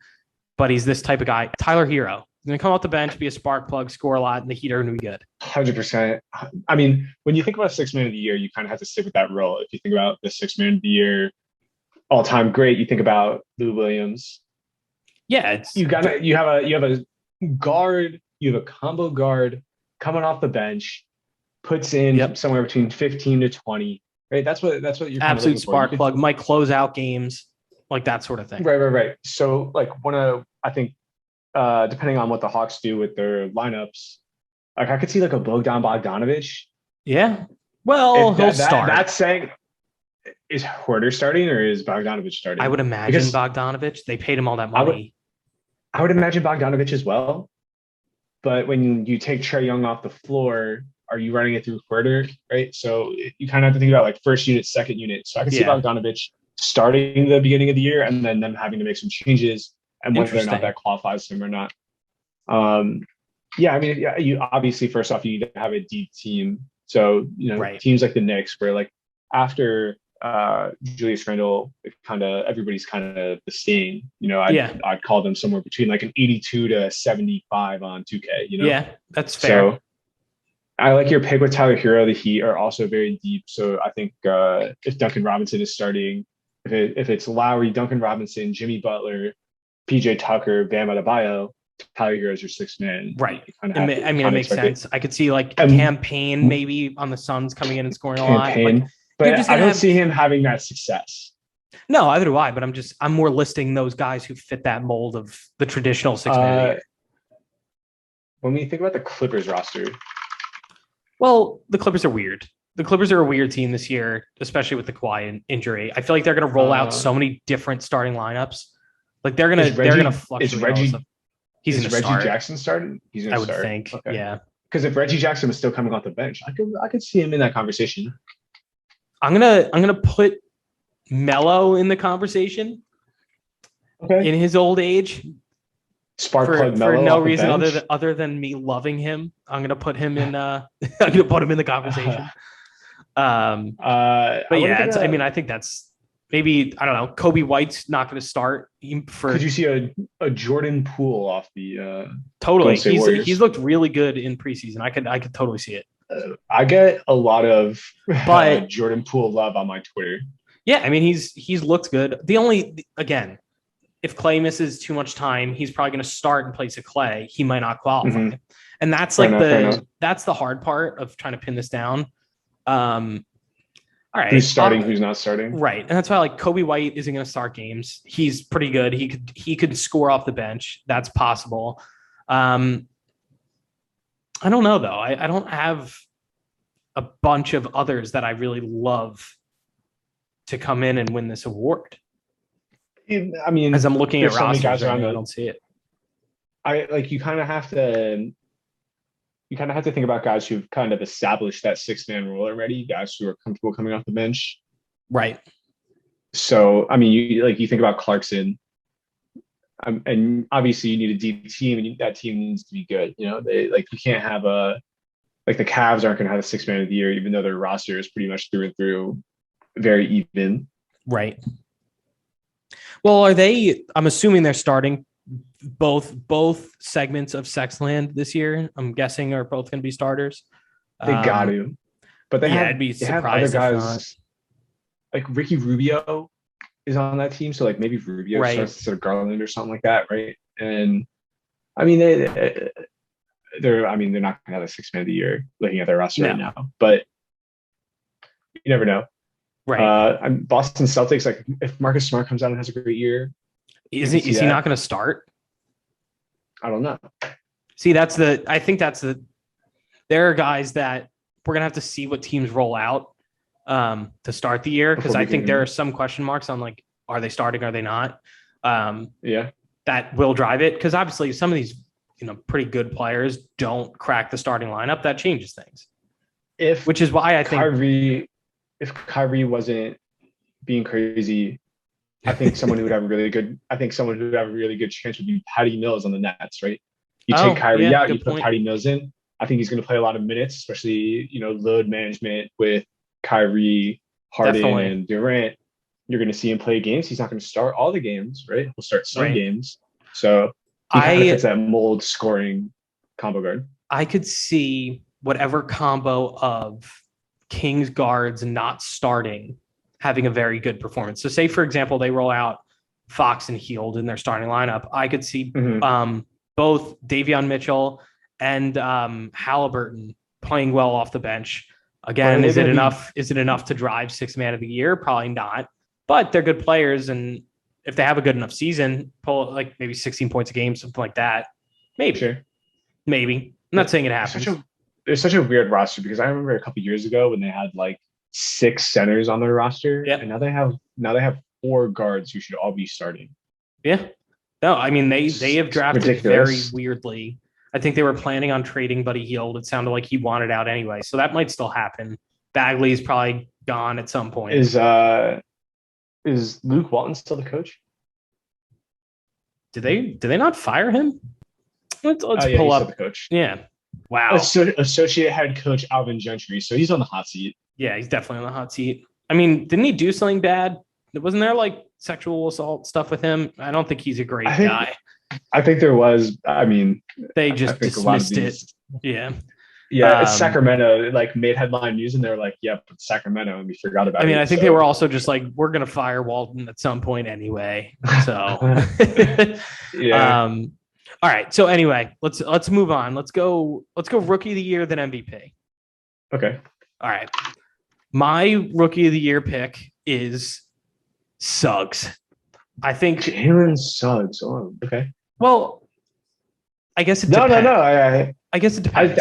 [SPEAKER 1] but he's this type of guy. Tyler Hero. He's going to come off the bench, be a spark plug, score a lot, and the Heat are going to be good.
[SPEAKER 2] 100%. I mean, when you think about Sixth Man of the Year, you kind of have to stick with that role. If you think about the Sixth Man of the Year, all-time great, you think about Lou Williams.
[SPEAKER 1] Yeah,
[SPEAKER 2] you have a guard, you have a combo guard coming off the bench, puts in somewhere between 15 to 20. Right, that's what you're
[SPEAKER 1] absolute spark plug. Might close out games, like that sort of thing.
[SPEAKER 2] Right. So like I think depending on what the Hawks do with their lineups, like I could see like a Bogdanovich.
[SPEAKER 1] Yeah. Well, he'll start.
[SPEAKER 2] That's saying, is Hoarder starting or is Bogdanovich starting?
[SPEAKER 1] I would imagine Bogdanovich. They paid him all that money.
[SPEAKER 2] I would imagine Bogdanovich as well. But when you take Trae Young off the floor, are you running it through Hoarder? Right. So you kind of have to think about like first unit, second unit. So I can see Bogdanovich starting the beginning of the year and then them having to make some changes and whether or not that qualifies him or not. You obviously first off you need to have a deep team. So teams like the Knicks where like after Julius Randle, everybody's kind of the same. I'd call them somewhere between like an 82 to 75 on 2K.
[SPEAKER 1] Yeah, that's fair.
[SPEAKER 2] So I like your pick with Tyler Hero. The Heat are also very deep. So I think if Duncan Robinson is starting, if it's Lowry, Duncan Robinson, Jimmy Butler, PJ Tucker, Bam Adebayo, Tyler Hero is your sixth man.
[SPEAKER 1] Right. It makes sense. I could see like a campaign maybe on the Suns coming in and scoring a lot.
[SPEAKER 2] But I don't see him having that success.
[SPEAKER 1] No, either do I. But I'm more listing those guys who fit that mold of the traditional six man.
[SPEAKER 2] When we think about the Clippers roster,
[SPEAKER 1] well, the Clippers are weird. The Clippers are a weird team this year, especially with the Kawhi injury. I feel like they're going to roll out so many different starting lineups. Like they're going to fluctuate.
[SPEAKER 2] Is Reggie Jackson starting? He's going to start.
[SPEAKER 1] I would think, okay. Yeah.
[SPEAKER 2] Because if Reggie Jackson was still coming off the bench, I could see him in that conversation.
[SPEAKER 1] I'm gonna put Melo in the conversation in his old age.
[SPEAKER 2] Spark plug
[SPEAKER 1] For
[SPEAKER 2] Melo
[SPEAKER 1] no
[SPEAKER 2] off the
[SPEAKER 1] reason
[SPEAKER 2] bench.
[SPEAKER 1] other than me loving him. I'm gonna put him in. I'm gonna put him in the conversation. But yeah, I think that's maybe, I don't know. Kobe White's not going to start.
[SPEAKER 2] Could you see a Jordan Poole off the
[SPEAKER 1] totally?
[SPEAKER 2] Golden State Warriors?
[SPEAKER 1] He's looked really good in preseason. I could totally see it.
[SPEAKER 2] I get a lot of
[SPEAKER 1] But
[SPEAKER 2] Jordan Poole love on my Twitter.
[SPEAKER 1] Yeah, I mean he's looked good. Again, if Klay misses too much time, he's probably going to start in place of Klay. He might not qualify, and that's that's the hard part of trying to pin this down. All right,
[SPEAKER 2] who's starting, who's not starting,
[SPEAKER 1] right? And that's why Kobe White isn't going to start games. He's pretty good. He could score off the bench. That's possible. I don't know though. I don't have a bunch of others that I really love to come in and win this award.
[SPEAKER 2] I mean,
[SPEAKER 1] as I'm looking at rosters,
[SPEAKER 2] guys
[SPEAKER 1] right now, I don't see it.
[SPEAKER 2] You kind of have to think about guys who've kind of established that 6-man role already, guys who are comfortable coming off the bench.
[SPEAKER 1] Right.
[SPEAKER 2] So, I mean, you think about Clarkson, and obviously you need a deep team, and that team needs to be good. You can't have the Cavs aren't going to have a 6-man of the year, even though their roster is pretty much through and through very even.
[SPEAKER 1] Right. Well, I'm assuming they're starting both segments of Sexland this year. I'm guessing are both going to be starters.
[SPEAKER 2] They got to, but they
[SPEAKER 1] I'd be surprised
[SPEAKER 2] have other guys. Like Ricky Rubio is on that team, so like maybe Rubio starts instead of Garland or something like that, right? And I mean they're not going to have a 6-man of the year looking at their roster right now, but you never know.
[SPEAKER 1] Right.
[SPEAKER 2] Boston Celtics, like if Marcus Smart comes out and has a great year,
[SPEAKER 1] is he not going to start?
[SPEAKER 2] I don't know.
[SPEAKER 1] See, there are guys that we're going to have to see what teams roll out to start the year, because I think there are some question marks on like, are they starting? Are they not? That will drive it, because obviously some of these pretty good players don't crack the starting lineup. That changes things. Which is why I think
[SPEAKER 2] if Kyrie wasn't being crazy, I think someone who would have a really good chance would be Patty Mills on the Nets, right? You take Kyrie out, you put Patty Mills in. I think he's going to play a lot of minutes, especially load management with Kyrie, Harden, and Durant. You're going to see him play games. He's not going to start all the games, right? He'll start some games. So he kind of fits that mold scoring combo guard.
[SPEAKER 1] I could see whatever combo of Kings guards not starting having a very good performance. So say, for example, they roll out Fox and Hield in their starting lineup. I could see both Davion Mitchell and Halliburton playing well off the bench. Again, is it enough to drive 6-man of the year? Probably not, but they're good players. And if they have a good enough season, pull like maybe 16 points a game, something like that. Maybe. I'm not saying it happens.
[SPEAKER 2] There's such a weird roster, because I remember a couple years ago when they had like 6 centers on their roster, and now they have 4 guards who should all be starting. Yeah.
[SPEAKER 1] No, I mean they have drafted very weirdly. I think they were planning on trading Buddy Hield. It sounded like he wanted out anyway, so that might still happen. Bagley's probably gone at some point.
[SPEAKER 2] Is Luke Walton still the coach?
[SPEAKER 1] Did they not fire him? Let's pull up
[SPEAKER 2] the coach.
[SPEAKER 1] Yeah. Wow.
[SPEAKER 2] Associate head coach Alvin Gentry. So he's on the hot seat.
[SPEAKER 1] Yeah, he's definitely on the hot seat. I mean, didn't he do something bad? Wasn't there like sexual assault stuff with him? I don't think he's a great guy.
[SPEAKER 2] I think there was. I mean,
[SPEAKER 1] they just dismissed it. Yeah.
[SPEAKER 2] Yeah, it's Sacramento like made headline news, and they're like, "Yep, it's Sacramento," and we forgot about it.
[SPEAKER 1] I mean, I think they were also just like, "We're gonna fire Walton at some point anyway." So,
[SPEAKER 2] yeah.
[SPEAKER 1] All right. So anyway, let's move on. Let's go rookie of the year, then MVP.
[SPEAKER 2] Okay.
[SPEAKER 1] All right. My rookie of the year pick is Suggs. I think
[SPEAKER 2] Jalen Suggs. Oh, okay.
[SPEAKER 1] Well, I guess it depends.
[SPEAKER 2] No.
[SPEAKER 1] I guess it depends.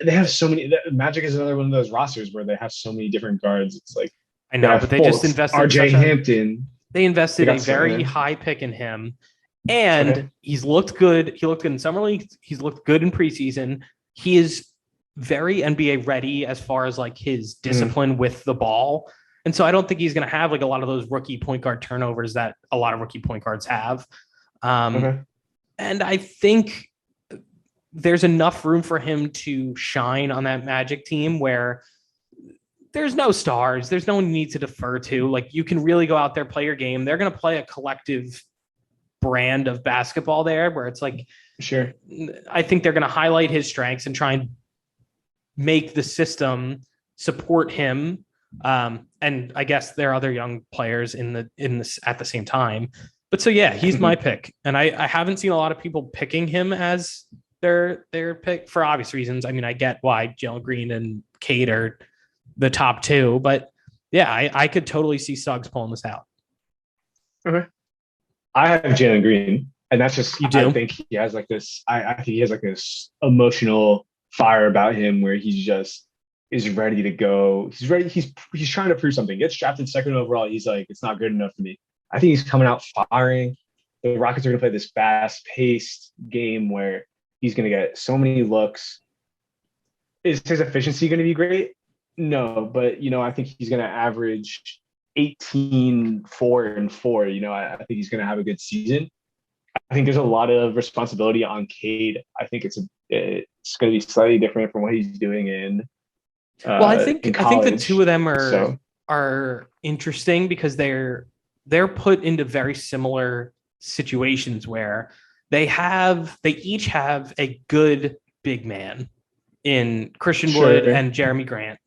[SPEAKER 2] They have so many. Magic is another one of those rosters where they have so many different guards. It's like
[SPEAKER 1] I know, but they just invested
[SPEAKER 2] RJ Hampton.
[SPEAKER 1] They invested a very high pick in him. And he's looked good. He looked good in summer league. He's looked good in preseason. He is very NBA ready as far as like his discipline with the ball. And so I don't think he's going to have like a lot of those rookie point guard turnovers that a lot of rookie point guards have. And I think there's enough room for him to shine on that Magic team where there's no stars. There's no one you need to defer to. Like, you can really go out there, play your game. They're going to play a collective brand of basketball there where it's like,
[SPEAKER 2] sure.
[SPEAKER 1] I think they're going to highlight his strengths and try and make the system support him. And I guess there are other young players in this at the same time. But so, yeah, he's my pick. And I haven't seen a lot of people picking him as their pick for obvious reasons. I mean, I get why Jalen Green and Cade are the top two, but yeah, I could totally see Suggs pulling this out.
[SPEAKER 2] Okay. I have Jalen Green, and that's just,
[SPEAKER 1] you do?
[SPEAKER 2] I think he has like this, I think he has like this emotional fire about him where he just is ready to go. He's ready. He's trying to prove something. Gets drafted second overall. He's like, it's not good enough for me. I think he's coming out firing. The Rockets are going to play this fast-paced game where he's going to get so many looks. Is his efficiency going to be great? No, but, I think he's going to average 18, 4, and 4. I think he's going to have a good season. I think there's a lot of responsibility on Cade. I think it's going to be slightly different from what he's doing in
[SPEAKER 1] well, I think the two of them are interesting because they're put into very similar situations where they each have a good big man in Christian Wood and Jeremy Grant.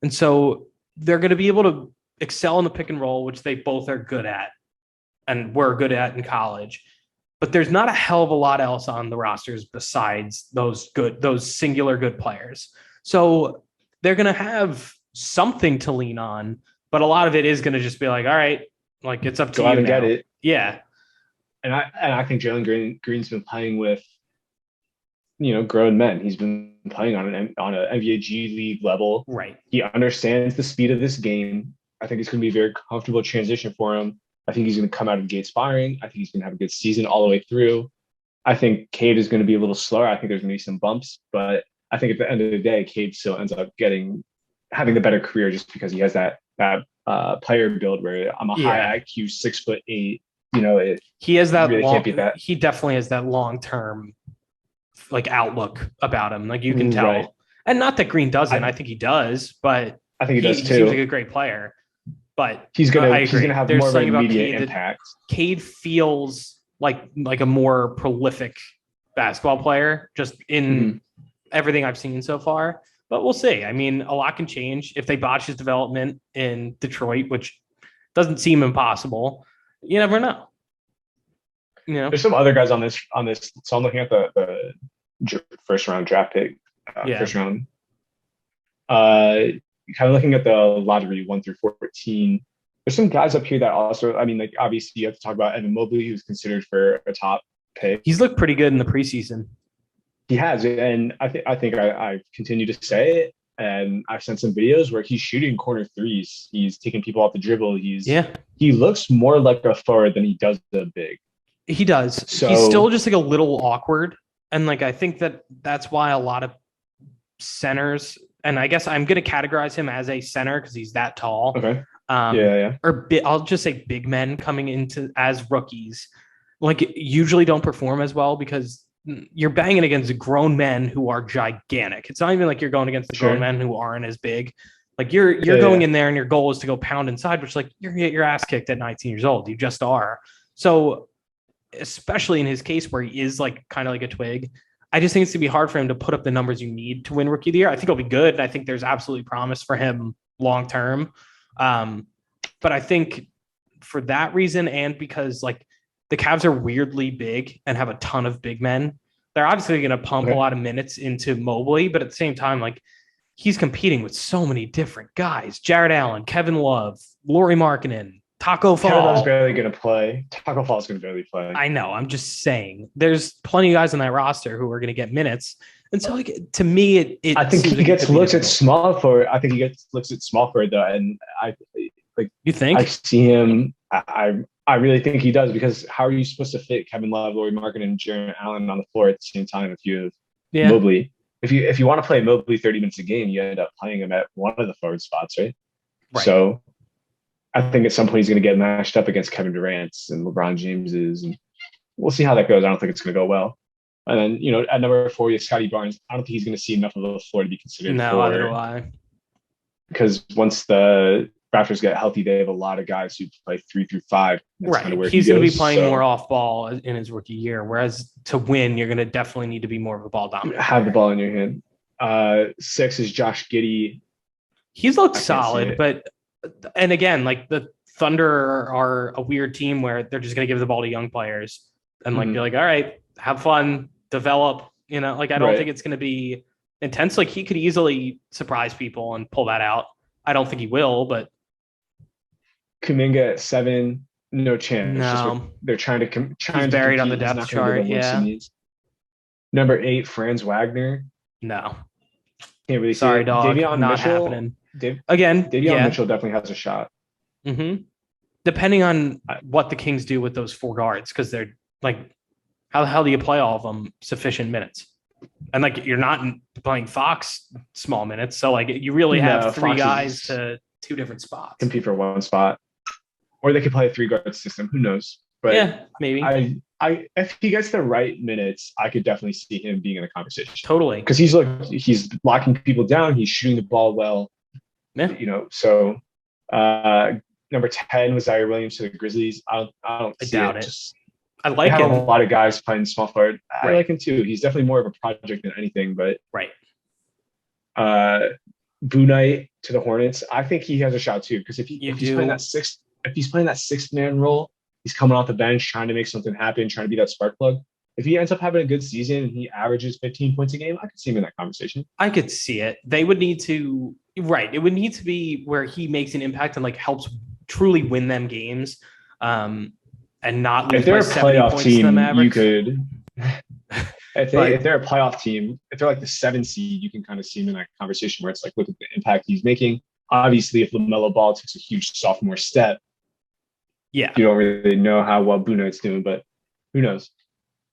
[SPEAKER 1] And so they're going to be able to excel in the pick and roll, which they both are good at and were good at in college. But there's not a hell of a lot else on the rosters besides those singular good players. So they're going to have something to lean on, but a lot of it is going to just be like, all right, like, it's up to you
[SPEAKER 2] to
[SPEAKER 1] now.
[SPEAKER 2] Get it.
[SPEAKER 1] Yeah.
[SPEAKER 2] And I think Jalen Green's been playing with, grown men. He's been playing on an NBA G League level.
[SPEAKER 1] Right.
[SPEAKER 2] He understands the speed of this game. I think it's going to be a very comfortable transition for him. I think he's going to come out of the gates firing. I think he's going to have a good season all the way through. I think Cade is going to be a little slower. I think there's going to be some bumps, but I think at the end of the day, Cade still ends up having the better career just because he has that player build where I'm a high IQ 6'8".
[SPEAKER 1] He has that.
[SPEAKER 2] Really can't beat that.
[SPEAKER 1] He definitely has that long-term like outlook about him. Like, you can tell, right. And not that Green doesn't. I think he does, but
[SPEAKER 2] I think he does too.
[SPEAKER 1] He seems like a great player, but
[SPEAKER 2] he's gonna have more of an immediate impact.
[SPEAKER 1] Cade feels like a more prolific basketball player just in everything I've seen so far. But we'll see. I mean, a lot can change if they botch his development in Detroit, which doesn't seem impossible. You never know.
[SPEAKER 2] There's some other guys on this. So I'm looking at the first round draft pick. First round. Kind of looking at the lottery 1 through 14. There's some guys up here that also. I mean, like, obviously you have to talk about Evan Mobley, who's considered for a top pick.
[SPEAKER 1] He's looked pretty good in the preseason.
[SPEAKER 2] He has, and I think I continue to say it, and I've sent some videos where he's shooting corner threes. He's taking people off the dribble. He looks more like a forward than he does the big.
[SPEAKER 1] He does. So, he's still just like a little awkward, and like I think that's why a lot of centers, and I guess I'm going to categorize him as a center because he's that tall.
[SPEAKER 2] Okay.
[SPEAKER 1] Or I'll just say big men coming into as rookies, like, usually don't perform as well because you're banging against grown men who are gigantic. It's not even like you're going against the grown men who aren't as big. Like, you're going in there and your goal is to go pound inside, which, like, you're going to get your ass kicked at 19 years old. You just are. So, especially in his case where he is like kind of like a twig, I just think it's going to be hard for him to put up the numbers you need to win Rookie of the Year. I think he'll be good. I think there's absolutely promise for him long term. But I think for that reason, and because like the Cavs are weirdly big and have a ton of big men, they're obviously going to pump a lot of minutes into Mobley, but at the same time, like, he's competing with so many different guys: Jared Allen, Kevin Love, Lauri Markkanen, Taco Fall.
[SPEAKER 2] Kevin Love's barely going to play. Taco Fall's going to barely play.
[SPEAKER 1] I know. I'm just saying there's plenty of guys on that roster who are going to get minutes. And so, like, to me,
[SPEAKER 2] I think he gets looks at small forward. I think he gets looks at small forward though, and
[SPEAKER 1] you think
[SPEAKER 2] I see him. I really think he does, because how are you supposed to fit Kevin Love, Lauri Markkanen, and Jared Allen on the floor at the same time if you have Mobley? If you want to play Mobley 30 minutes a game, you end up playing him at one of the forward spots, right? So I think at some point he's going to get matched up against Kevin Durant's and LeBron James's, and we'll see how that goes. I don't think it's going to go well. And then, at number 4, you have Scotty Barnes. I don't think he's going to see enough of the floor to be considered.
[SPEAKER 1] No, I don't know why.
[SPEAKER 2] Because once the Raptors get healthy, they have a lot of guys who play 3 through 5.
[SPEAKER 1] That's right. He's going to be playing more off ball in his rookie year. Whereas to win, you're going to definitely need to be more of a ball dominant.
[SPEAKER 2] Have the ball in your hand. 6 is Josh Giddy.
[SPEAKER 1] He's looked solid, and again, like the Thunder are a weird team where they're just going to give the ball to young players and like, you're like, all right, have fun, develop, I don't think it's going to be intense. Like he could easily surprise people and pull that out. I don't think he will, but
[SPEAKER 2] Kuminga at 7, no chance.
[SPEAKER 1] No,
[SPEAKER 2] they're trying to
[SPEAKER 1] he's buried on the depth chart. Yeah.
[SPEAKER 2] Number 8, Franz Wagner.
[SPEAKER 1] No.
[SPEAKER 2] Can't really
[SPEAKER 1] Sorry,
[SPEAKER 2] see
[SPEAKER 1] dog.
[SPEAKER 2] Davion
[SPEAKER 1] Not
[SPEAKER 2] Mitchell,
[SPEAKER 1] happening.
[SPEAKER 2] Davion Mitchell definitely has a shot.
[SPEAKER 1] Mm-hmm. Depending on what the Kings do with those 4 guards, because they're like, how the hell do you play all of them sufficient minutes? And like, you're not playing Fox small minutes, so like you really have 3 guys to 2 different spots.
[SPEAKER 2] Compete for 1 spot, or they could play a 3-guard system. Who knows? But
[SPEAKER 1] yeah, maybe.
[SPEAKER 2] If he gets the right minutes, I could definitely see him being in a conversation.
[SPEAKER 1] Totally,
[SPEAKER 2] because he's locking people down. He's shooting the ball well.
[SPEAKER 1] Yeah.
[SPEAKER 2] So number 10 was Zaire Williams to the Grizzlies. I doubt it.
[SPEAKER 1] I like him.
[SPEAKER 2] A lot of guys playing small forward. I like him too. He's definitely more of a project than anything. But Bouknight to the Hornets. I think he has a shot too, because if he's playing that 6th man role, he's coming off the bench trying to make something happen, trying to be that spark plug. If he ends up having a good season and he averages 15 points a game, I could see him in that conversation.
[SPEAKER 1] I could see it. They would need to, it would need to be where he makes an impact and like helps truly win them games, and not lose. If they're a playoff team,
[SPEAKER 2] you could. If they're a playoff team, if they're like the 7 seed, you can kind of see him in that conversation where it's like, look at the impact he's making. Obviously, if LaMelo Ball takes a huge sophomore step, you don't really know how well Bouknight's doing, but who knows?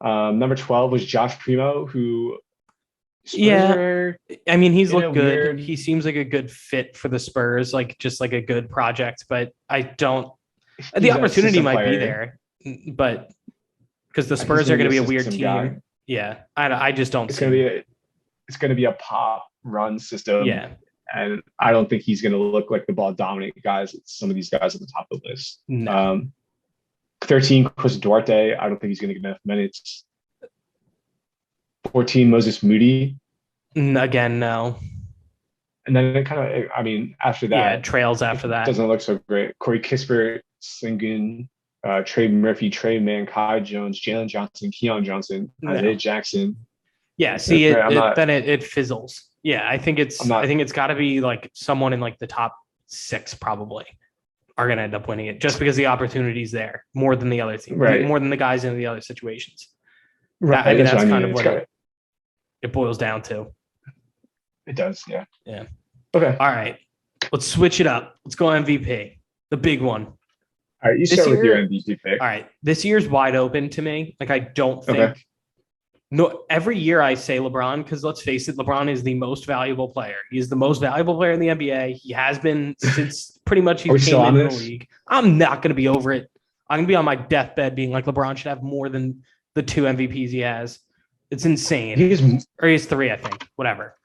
[SPEAKER 2] Number 12 was Josh Primo, who
[SPEAKER 1] I mean, he's looked good. He seems like a good fit for the Spurs, like just like a good project, but I don't. The opportunity might be there, but because the Spurs are going to be a weird team. Guy. Yeah, I just don't.
[SPEAKER 2] It's going to be a pop run system.
[SPEAKER 1] Yeah,
[SPEAKER 2] and I don't think he's going to look like the ball dominant guys. Some of these guys at the top of the list.
[SPEAKER 1] No.
[SPEAKER 2] 13, Chris Duarte. I don't think he's going to get enough minutes. 14, Moses Moody.
[SPEAKER 1] Again, no.
[SPEAKER 2] And then it kind of, after that.
[SPEAKER 1] Trails after that.
[SPEAKER 2] Doesn't look so great. Corey Kispert, Sengun, Trey Murphy, Trey Mann, Kai Jones, Jalen Johnson, Keon Johnson, Isaiah Jackson.
[SPEAKER 1] Yeah, see, it fizzles. Yeah, I think it's got to be like someone in like the top 6 probably are going to end up winning it, just because the opportunity's there more than the other team, more than the guys in the other situations. Right. That's kind of what it boils down to.
[SPEAKER 2] It does. Yeah.
[SPEAKER 1] Yeah.
[SPEAKER 2] Okay.
[SPEAKER 1] All right. Let's switch it up. Let's go MVP, the big one.
[SPEAKER 2] All right. You start with your MVP pick.
[SPEAKER 1] All right. This year's wide open to me. Like, I don't think. No, every year I say LeBron, because let's face it, LeBron is the most valuable player. He's the most valuable player in the NBA. He has been since pretty much he came into the league. I'm not going to be over it. I'm going to be on my deathbed being like, LeBron should have more than the 2 MVPs he has. It's insane. He has 3, I think. Whatever.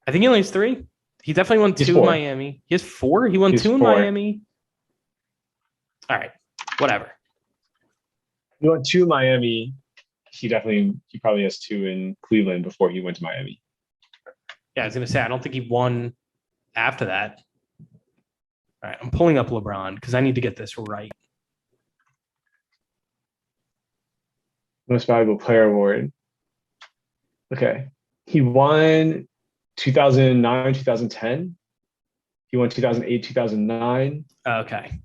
[SPEAKER 1] I think he only has 3. He definitely won 2 in Miami. He has 4? He won 2 in Miami? All right. Whatever.
[SPEAKER 2] He won 2 in Miami. He probably has 2 in Cleveland before he went to Miami.
[SPEAKER 1] Yeah, I was going to say, I don't think he won after that. All right. I'm pulling up LeBron because I need to get this right.
[SPEAKER 2] Most Valuable Player Award. Okay. He won 2009, 2010. He won 2008, 2009.
[SPEAKER 1] Okay.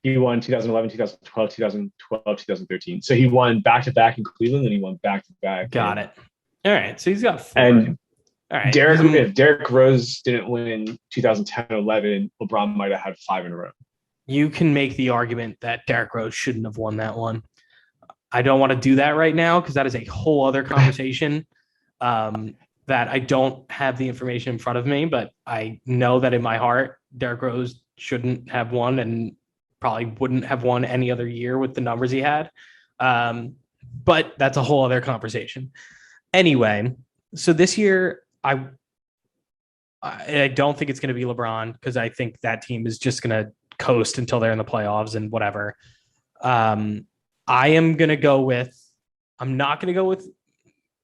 [SPEAKER 2] He won 2011, 2012, 2013. So he won back-to-back in Cleveland, and he won back-to-back.
[SPEAKER 1] Got it. All right. So he's got 4.
[SPEAKER 2] And
[SPEAKER 1] all right.
[SPEAKER 2] If Derrick Rose didn't win 2010-11, LeBron might have had 5 in a row.
[SPEAKER 1] You can make the argument that Derrick Rose shouldn't have won that one. I don't want to do that right now because that is a whole other conversation that I don't have the information in front of me, but I know that in my heart, Derrick Rose shouldn't have won and probably wouldn't have won any other year with the numbers he had. But that's a whole other conversation. Anyway, so this year, I don't think it's going to be LeBron because I think that team is just going to coast until they're in the playoffs and whatever. I am going to go with, I'm not going to go with,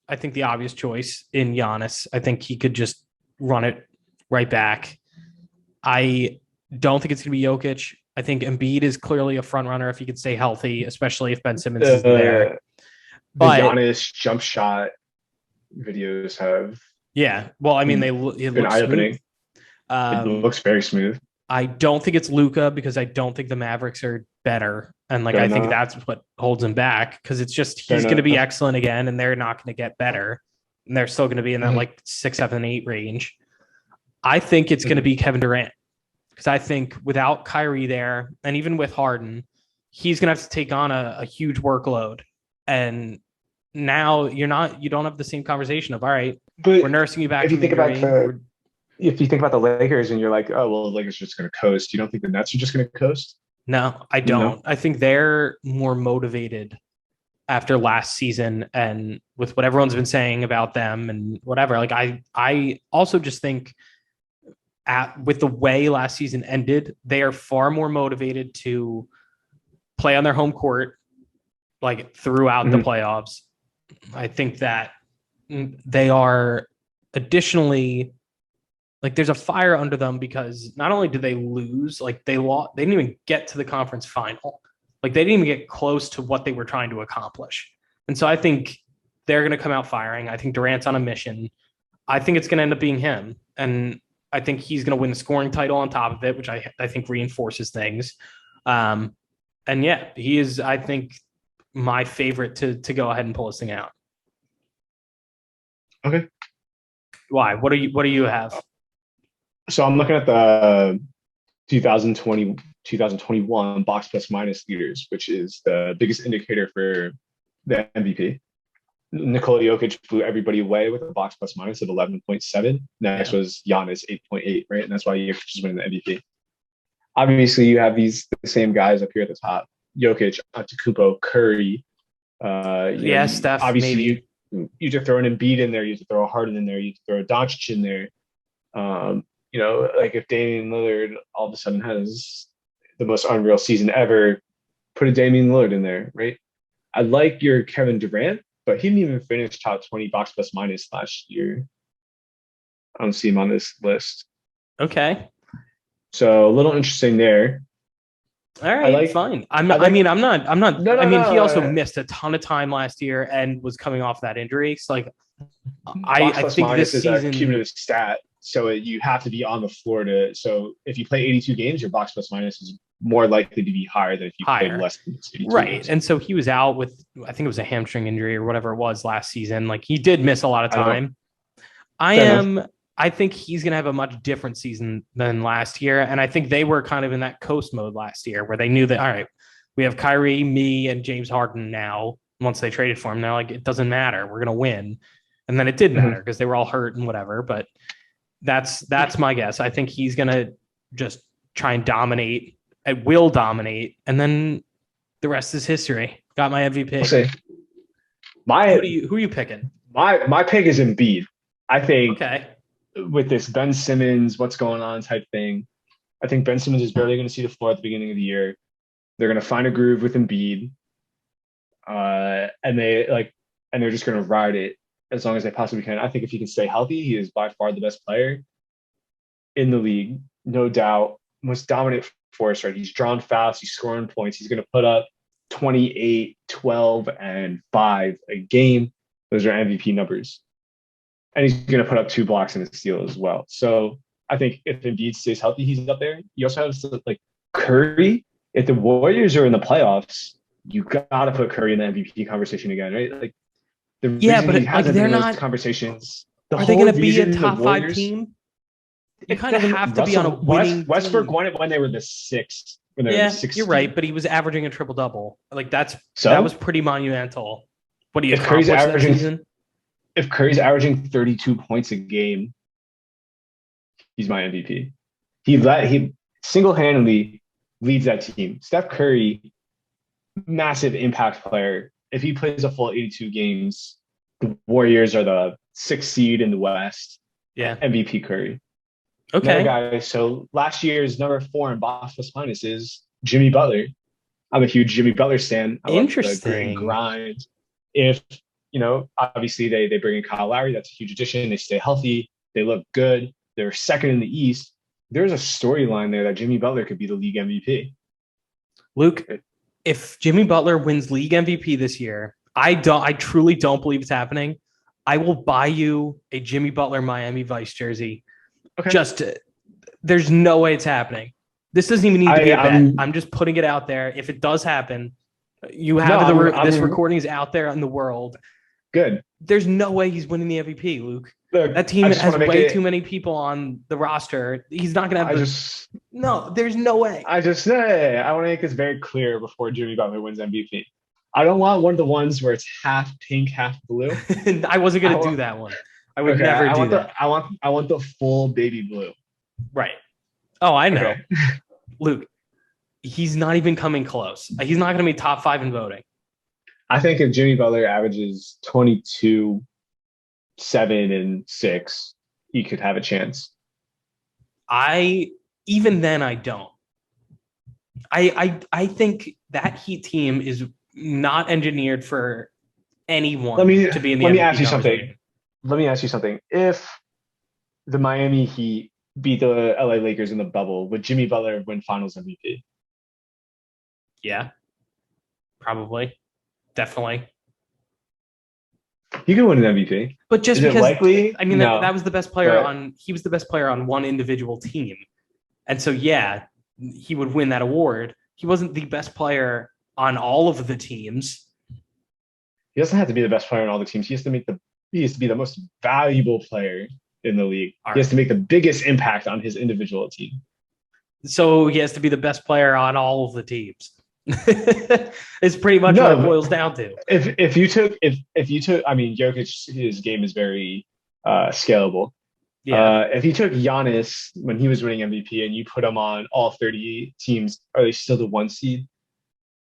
[SPEAKER 1] I think the obvious choice in Giannis. I think he could just run it right back. I don't think it's going to be Jokic. I think Embiid is clearly a front runner if he could stay healthy, especially if Ben Simmons is there.
[SPEAKER 2] But the Giannis jump shot videos have.
[SPEAKER 1] Yeah. Well, I mean, it looks
[SPEAKER 2] eye-opening. It looks very smooth.
[SPEAKER 1] I don't think it's Luka because I don't think the Mavericks are better. And I think that's what holds him back because it's just he's going to be excellent again and they're not going to get better. And they're still going to be in that 6, 7, 8 range. I think it's going to be Kevin Durant because I think without Kyrie there and even with Harden, he's going to have to take on a huge workload. And now you don't have the same conversation of, all right, we're nursing you back.
[SPEAKER 2] If you think about the Lakers and you're like, oh, well, the Lakers are just going to coast. You don't think the Nets are just going to coast?
[SPEAKER 1] No, I don't. I think they're more motivated after last season and with what everyone's been saying about them and whatever. I also just think with the way last season ended, they are far more motivated to play on their home court, throughout the playoffs. I think that they are additionally there's a fire under them because not only did they lose, they didn't even get to the conference final. They didn't even get close to what they were trying to accomplish. And so I think they're going to come out firing. I think Durant's on a mission. I think it's going to end up being him. And I think he's going to win the scoring title on top of it, which I think reinforces things. And yeah, he is, I think, my favorite to go ahead and pull this thing out.
[SPEAKER 2] Okay.
[SPEAKER 1] Why? What do you have?
[SPEAKER 2] So I'm looking at the 2020-2021 box plus minus leaders, which is the biggest indicator for the MVP. Nikola Jokic blew everybody away with a box plus minus of 11.7. Next was Giannis 8.8, right? And that's why Jokic is winning the MVP. Obviously, you have the same guys up here at the top: Jokic, Antetokounmpo, Curry.
[SPEAKER 1] Steph.
[SPEAKER 2] Obviously,
[SPEAKER 1] maybe.
[SPEAKER 2] You have to throw an Embiid in there. You have to throw a Harden in there. You have to throw a Doncic in there. If Damian Lillard all of a sudden has the most unreal season ever, put a Damian Lillard in there, right? I like your Kevin Durant, but he didn't even finish top 20 box plus minus last year. I don't see him on this list.
[SPEAKER 1] Okay.
[SPEAKER 2] So a little interesting there.
[SPEAKER 1] All right, fine. I'm not. He also missed a ton of time last year and was coming off that injury. So I think this season
[SPEAKER 2] is a cumulative stat. So you have to be on the floor so if you play 82 games, your box plus minus is more likely to be higher than if you played less than 82 games. And
[SPEAKER 1] so he was out with, I think it was a hamstring injury or whatever it was last season. He did miss a lot of time. I think he's going to have a much different season than last year. And I think they were kind of in that coast mode last year where they knew that, all right, we have Kyrie, me, and James Harden now. Once they traded for him, they're like, it doesn't matter. We're going to win. And then it did matter because they were all hurt and whatever. But that's my guess. I think he's going to just try and dominate. It will dominate. And then the rest is history. Got my MVP.
[SPEAKER 2] We'll see.
[SPEAKER 1] Who are you picking?
[SPEAKER 2] My pick is Embiid. I think
[SPEAKER 1] with
[SPEAKER 2] this Ben Simmons, what's going on type thing, I think Ben Simmons is barely going to see the floor at the beginning of the year. They're going to find a groove with Embiid. And they're just going to ride it as long as they possibly can. I think if he can stay healthy, he is by far the best player in the league, no doubt. Most dominant force, right? He's drawn fouls, he's scoring points. He's going to put up 28, 12, and 5 a game. Those are MVP numbers. And he's going to put up 2 blocks and a steal as well. So I think if Embiid stays healthy, he's up there. You also have Curry. If the Warriors are in the playoffs, you got to put Curry in the MVP conversation again, right? But they're not conversations.
[SPEAKER 1] Are they going to be a top 5 team? You kind of have to be on a winning
[SPEAKER 2] Westbrook won it when they were the 6th.
[SPEAKER 1] You're right, but he was averaging a triple double. That was pretty monumental. What do you accomplish that season?
[SPEAKER 2] If Curry's averaging 32 points a game, he's my MVP. He single-handedly leads that team. Steph Curry, massive impact player. If he plays a full 82 games, the Warriors are the sixth seed in the West.
[SPEAKER 1] Yeah.
[SPEAKER 2] MVP Curry.
[SPEAKER 1] Okay.
[SPEAKER 2] Another guy. So last year's number 4 in box plus minus is Jimmy Butler. I'm a huge Jimmy Butler stan. I love the grit and grind. If, obviously they bring in Kyle Lowry, that's a huge addition. They stay healthy. They look good. They're second in the East. There's a storyline there that Jimmy Butler could be the league MVP.
[SPEAKER 1] Luke, if Jimmy Butler wins league MVP this year, I truly don't believe it's happening. I will buy you a Jimmy Butler Miami Vice jersey. Okay. There's no way it's happening. This doesn't even need to be a bet. I'm just putting it out there. If it does happen, you have this recording is out there in the world.
[SPEAKER 2] Good.
[SPEAKER 1] There's no way he's winning the MVP, Luke. Look, that team has way too many people on the roster. He's not going to have No, there's no way.
[SPEAKER 2] I want to make this very clear before Jimmy Butler wins MVP. I don't want one of the ones where it's half pink, half blue.
[SPEAKER 1] I wasn't going to do that one. I would never do that.
[SPEAKER 2] I want the full baby blue.
[SPEAKER 1] Right. Oh, I know. Okay. Luke, he's not even coming close. He's not going to be top 5 in voting.
[SPEAKER 2] I think if Jimmy Butler averages 22, 7, and 6, he could have a chance.
[SPEAKER 1] Even then I don't. I think that Heat team is not engineered for anyone to be in the MVP.
[SPEAKER 2] Let me ask you something. If the Miami Heat beat the LA Lakers in the bubble, would Jimmy Butler win Finals MVP?
[SPEAKER 1] Yeah, probably, definitely.
[SPEAKER 2] He could win an MVP,
[SPEAKER 1] but just because
[SPEAKER 2] likely,
[SPEAKER 1] I mean, that was the best player on. He was the best player on one individual team, and so yeah, he would win that award. He wasn't the best player on all of the teams.
[SPEAKER 2] He doesn't have to be the best player on all the teams. He has to be the most valuable player in the league. He has to make the biggest impact on his individual team.
[SPEAKER 1] So he has to be the best player on all of the teams. It's pretty much what it boils down to.
[SPEAKER 2] If you took, I mean, Jokic, his game is very scalable. Yeah. If you took Giannis when he was winning MVP and you put him on all 30 teams, are they still the 1 seed?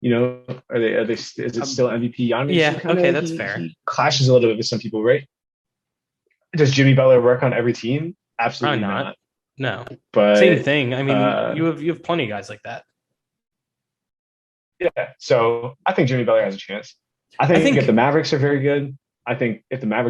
[SPEAKER 2] Are they? Is it still MVP Giannis?
[SPEAKER 1] Yeah. Okay, that's fair.
[SPEAKER 2] He clashes a little bit with some people, right? Does Jimmy Butler work on every team? Absolutely not.
[SPEAKER 1] No.
[SPEAKER 2] But
[SPEAKER 1] same thing. I mean, you have plenty of guys like that.
[SPEAKER 2] Yeah. So I think Jimmy Butler has a chance. I think if the Mavericks are very good, Doncic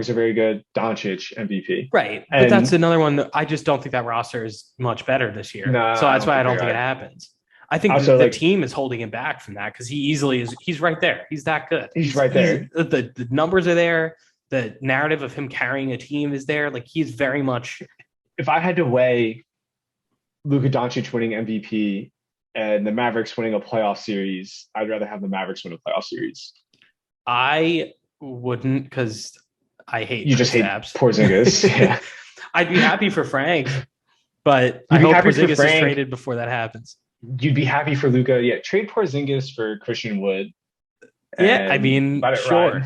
[SPEAKER 2] MVP.
[SPEAKER 1] Right. But that's another one that I just don't think that roster is much better this year. So that's why I don't think it happens. I think also, the team is holding him back from that because he easily is. He's right there. He's that good.
[SPEAKER 2] He's right there.
[SPEAKER 1] The numbers are there. The narrative of him carrying a team is there. Like he's very much.
[SPEAKER 2] If I had to weigh Luka Doncic winning MVP and the Mavericks winning a playoff series, I'd rather have the Mavericks win a playoff series.
[SPEAKER 1] I wouldn't because I hate.
[SPEAKER 2] You just hate Porzingis. Yeah.
[SPEAKER 1] I'd be happy for Frank, but I hope Porzingis is traded before that happens.
[SPEAKER 2] You'd be happy for Luka. Yeah, trade Porzingis for Christian Wood.
[SPEAKER 1] Yeah, I mean, sure.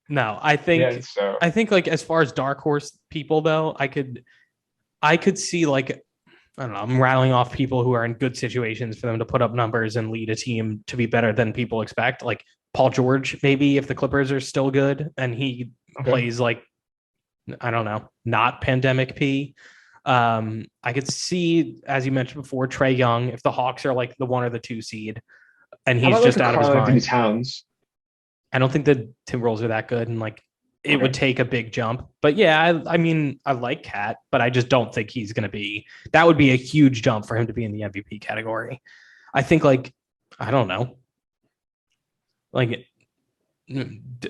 [SPEAKER 1] No, I think like as far as dark horse people though, I could see like I don't know, I'm rattling off people who are in good situations for them to put up numbers and lead a team to be better than people expect. Like Paul George, maybe if the Clippers are still good and he plays like I don't know, not pandemic P. I could see, as you mentioned before, Trae Young, if the Hawks are like the 1 or the 2 seed and he's just out of his mind.
[SPEAKER 2] Towns?
[SPEAKER 1] I don't think the Timberwolves are that good and like it would take a big jump. But yeah, I mean, I like Cat, but I just don't think he's going to be, that would be a huge jump for him to be in the MVP category. I think like, I don't know. Like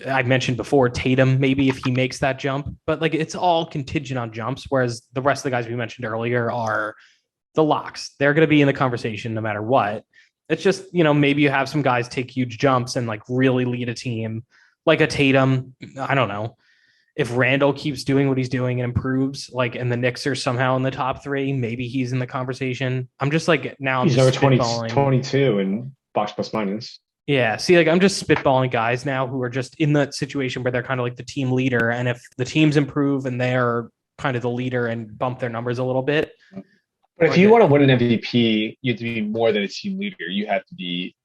[SPEAKER 1] I mentioned before, Tatum, maybe if he makes that jump, but like it's all contingent on jumps. Whereas the rest of the guys we mentioned earlier are the locks. They're going to be in the conversation no matter what. It's just, maybe you have some guys take huge jumps and like really lead a team like a Tatum. I don't know if Randall keeps doing what he's doing and improves like, and the Knicks are somehow in the top 3, maybe he's in the conversation. I'm just like, now
[SPEAKER 2] he's number 22 in box plus minus.
[SPEAKER 1] Yeah. See, like I'm just spitballing guys now who are just in that situation where they're kind of like the team leader. And if the teams improve and they're kind of the leader and bump their numbers a little bit.
[SPEAKER 2] But if you want to win an MVP, you have to be more than a team leader. You have to be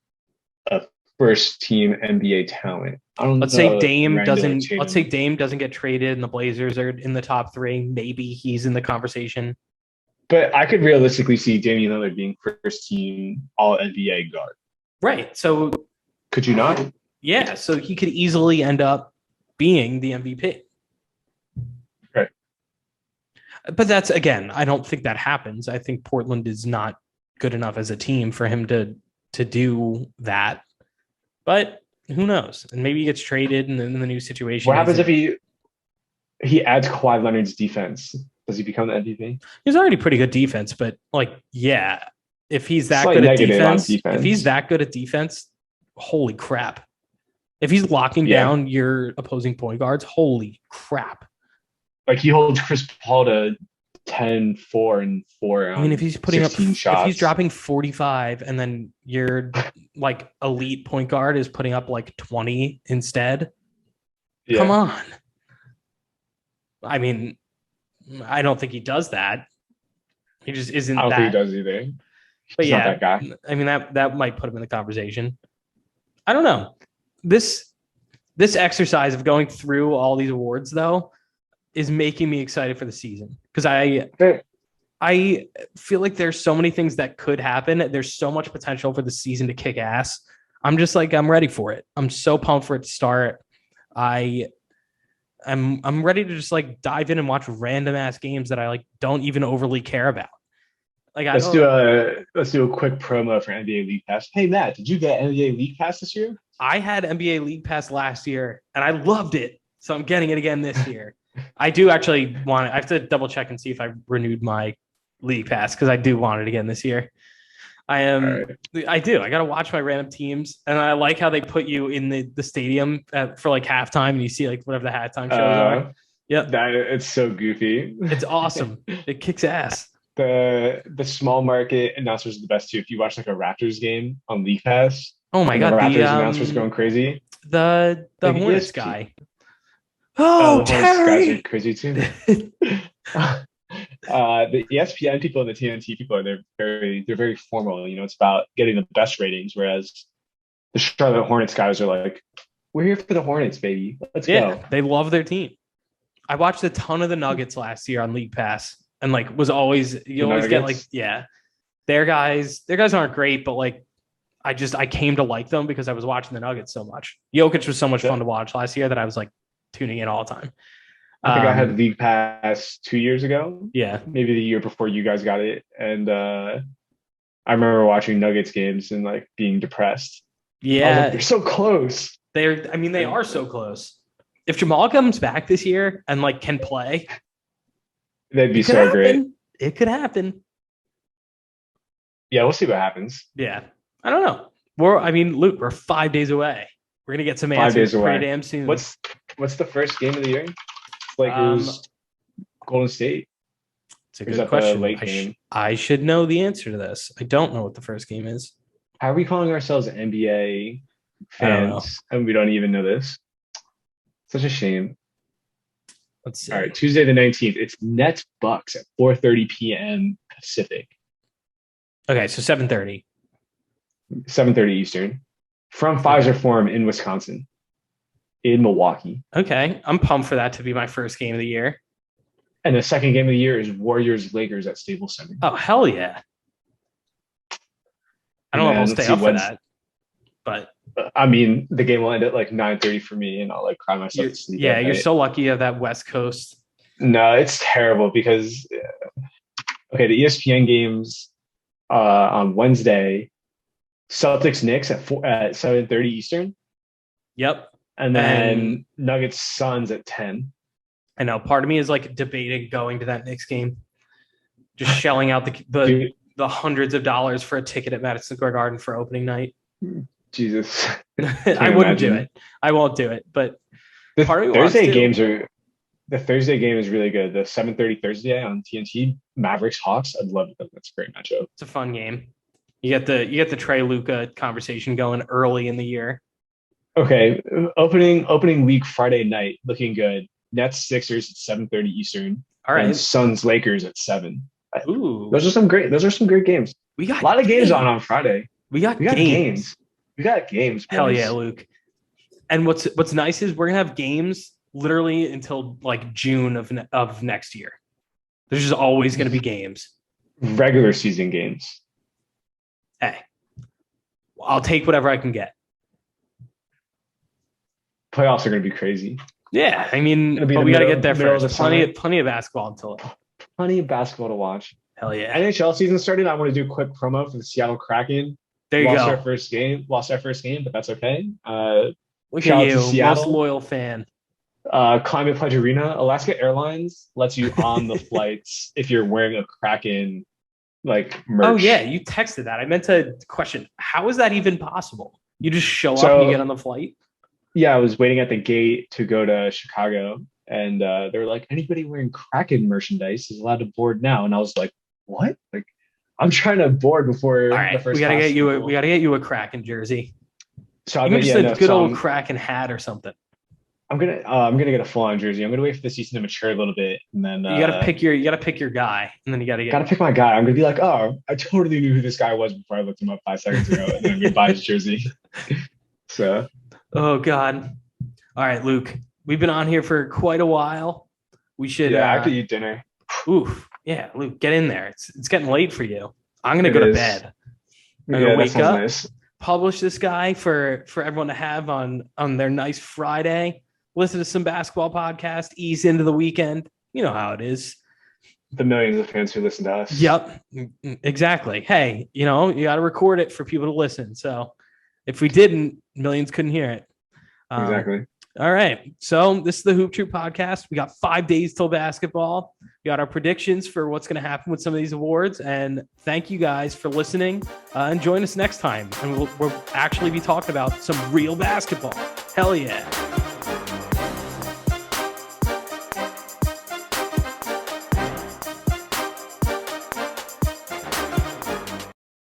[SPEAKER 2] a first team NBA talent. I don't
[SPEAKER 1] let's
[SPEAKER 2] know.
[SPEAKER 1] Say Dame doesn't. Let's say Dame doesn't get traded, and the Blazers are in the top 3. Maybe he's in the conversation.
[SPEAKER 2] But I could realistically see Damian Lillard being first team All NBA guard.
[SPEAKER 1] Right. So
[SPEAKER 2] could you not?
[SPEAKER 1] Yeah. So he could easily end up being the MVP.
[SPEAKER 2] Right.
[SPEAKER 1] But that's, again, I don't think that happens. I think Portland is not good enough as a team for him to do that. But who knows? And maybe he gets traded in the new situation.
[SPEAKER 2] What happens if he adds Kawhi Leonard's defense? Does he become the MVP?
[SPEAKER 1] He's already pretty good defense, but if he's that good at defense, holy crap. If he's locking down your opposing point guards, holy crap.
[SPEAKER 2] Like he holds Chris Paul to 10, 4, and 4.
[SPEAKER 1] I mean, if he's putting up
[SPEAKER 2] shots.
[SPEAKER 1] If he's dropping 45 and then your like elite point guard is putting up like 20 instead. Yeah. Come on. I mean, I don't think he does that. He just isn't.
[SPEAKER 2] I don't think he does either. He's not that guy.
[SPEAKER 1] I mean, that might put him in the conversation. I don't know. This exercise of going through all these awards, though, is making me excited for the season because I feel like there's so many things that could happen. There's so much potential for the season to kick ass. I'm just like, I'm ready for it. I'm so pumped for it to start. I'm ready to just like dive in and watch random ass games that I like don't even overly care about. Like let's do
[SPEAKER 2] a quick promo for NBA League Pass. Hey Matt, did you get NBA League Pass this year?
[SPEAKER 1] I had NBA League Pass last year and I loved it. So I'm getting it again this year. I do actually want it. I have to double check and see if I renewed my League Pass because I do want it again this year. I do. I got to watch my random teams, and I like how they put you in the stadium for like halftime, and you see like whatever the halftime shows are. Yeah,
[SPEAKER 2] it's so goofy.
[SPEAKER 1] It's awesome. It kicks ass.
[SPEAKER 2] The small market announcers are the best too. If you watch like a Raptors game on League Pass,
[SPEAKER 1] oh my god,
[SPEAKER 2] the Raptors announcers going crazy.
[SPEAKER 1] The Hornets guy. Oh, Terry!
[SPEAKER 2] Guys are crazy too. The ESPN people and the TNT people they're very formal. You know, it's about getting the best ratings, whereas the Charlotte Hornets guys are like, "We're here for the Hornets, baby. Let's go."
[SPEAKER 1] They love their team. I watched a ton of the Nuggets last year on League Pass, and like was always get like their guys aren't great, but like I came to like them because I was watching the Nuggets so much. Jokic was so much fun to watch last year that I was like tuning in all the time.
[SPEAKER 2] I think I had League Pass 2 years ago.
[SPEAKER 1] Yeah.
[SPEAKER 2] Maybe the year before you guys got it. And I remember watching Nuggets games and like being depressed.
[SPEAKER 1] Yeah.
[SPEAKER 2] Like, they're so close.
[SPEAKER 1] They are so close. If Jamal comes back this year and like can play,
[SPEAKER 2] that'd be so great.
[SPEAKER 1] It could happen.
[SPEAKER 2] Yeah, we'll see what happens.
[SPEAKER 1] Yeah. I don't know. Luke, we're 5 days away. We're gonna get some answers pretty damn soon.
[SPEAKER 2] What's the first game of the year? Lakers, Golden State.
[SPEAKER 1] It's a good question. I should know the answer to this. I don't know what the first game is.
[SPEAKER 2] How are we calling ourselves NBA fans and we don't even know this? Such a shame.
[SPEAKER 1] Let's see.
[SPEAKER 2] All right, Tuesday the 19th. It's Nets Bucks at 4:30 p.m. Pacific.
[SPEAKER 1] Okay, so 7:30.
[SPEAKER 2] 7:30 Eastern. From Pfizer Forum in Wisconsin. In Milwaukee.
[SPEAKER 1] Okay. I'm pumped for that to be my first game of the year.
[SPEAKER 2] And the second game of the year is Warriors-Lakers at Staples Center.
[SPEAKER 1] Oh, hell yeah. I don't know if I'll stay up for that. But
[SPEAKER 2] I mean, the game will end at like 9:30 for me and I'll like cry myself to sleep.
[SPEAKER 1] Yeah, you're so lucky you have that West Coast.
[SPEAKER 2] No, it's terrible because the ESPN games on Wednesday, Celtics-Knicks at 7:30 Eastern.
[SPEAKER 1] Yep.
[SPEAKER 2] And then Nuggets Suns at 10.
[SPEAKER 1] I know. Part of me is like debating going to that Knicks game, just shelling out the hundreds of dollars for a ticket at Madison Square Garden for opening night.
[SPEAKER 2] Jesus,
[SPEAKER 1] I wouldn't do it. I won't do it. But
[SPEAKER 2] the Thursday games are. The Thursday game is really good. The 7:30 Thursday on TNT, Mavericks Hawks. I'd love it. That's a great matchup.
[SPEAKER 1] It's a fun game. You get the Trey Luka conversation going early in the year.
[SPEAKER 2] Okay, opening week Friday night, looking good. Nets Sixers at 7:30 Eastern.
[SPEAKER 1] All right.
[SPEAKER 2] And Suns Lakers at 7.
[SPEAKER 1] Ooh.
[SPEAKER 2] Those are some great games.
[SPEAKER 1] We got
[SPEAKER 2] A lot of games on Friday.
[SPEAKER 1] We got
[SPEAKER 2] games. We got games.
[SPEAKER 1] Hell
[SPEAKER 2] boys.
[SPEAKER 1] yeah, Luke. And what's nice is we're gonna have games literally until like June of next year. There's just always gonna be games.
[SPEAKER 2] Regular season games.
[SPEAKER 1] Hey, I'll take whatever I can get.
[SPEAKER 2] Playoffs are gonna be crazy.
[SPEAKER 1] Yeah, I mean, but we got to get there first. Plenty of basketball until.
[SPEAKER 2] Plenty of basketball to watch.
[SPEAKER 1] Hell yeah!
[SPEAKER 2] NHL season started. I want to do a quick promo for the Seattle Kraken.
[SPEAKER 1] There you go.
[SPEAKER 2] Lost our first game, but that's okay.
[SPEAKER 1] Look at you, most loyal fan.
[SPEAKER 2] Climate Pledge Arena, Alaska Airlines lets you on the flights if you're wearing a Kraken like merch.
[SPEAKER 1] Oh yeah, you texted that. I meant to question, how is that even possible? You just show up and you get on the flight?
[SPEAKER 2] Yeah, I was waiting at the gate to go to Chicago, and they were like, anybody wearing Kraken merchandise is allowed to board now. And I was like, what? Like, I'm trying to board before the first.
[SPEAKER 1] We gotta get you a Kraken jersey.
[SPEAKER 2] So
[SPEAKER 1] even just a good old Kraken hat or something.
[SPEAKER 2] I'm gonna get a full on jersey. I'm gonna wait for the season to mature a little bit, and then
[SPEAKER 1] you gotta pick your guy, and then you gotta
[SPEAKER 2] pick my guy. I'm gonna be like, oh, I totally knew who this guy was before I looked him up 5 seconds ago, and then I'm gonna buy his jersey. So.
[SPEAKER 1] Oh God! All right, Luke. We've been on here for quite a while. We should.
[SPEAKER 2] Yeah, I have to eat dinner.
[SPEAKER 1] Oof. Yeah, Luke, get in there. It's getting late for you. I'm gonna go to bed. I'm gonna wake up. Nice. Publish this guy for everyone to have on their nice Friday. Listen to some basketball podcast. Ease into the weekend. You know how it is.
[SPEAKER 2] The millions of fans who listen to us.
[SPEAKER 1] Yep, exactly. Hey, you got to record it for people to listen. So. If we didn't, millions couldn't hear it.
[SPEAKER 2] Exactly.
[SPEAKER 1] All right. So this is the Hoop Troop podcast. We got 5 days till basketball. We got our predictions for what's going to happen with some of these awards. And thank you guys for listening. And join us next time. And we'll actually be talking about some real basketball. Hell yeah.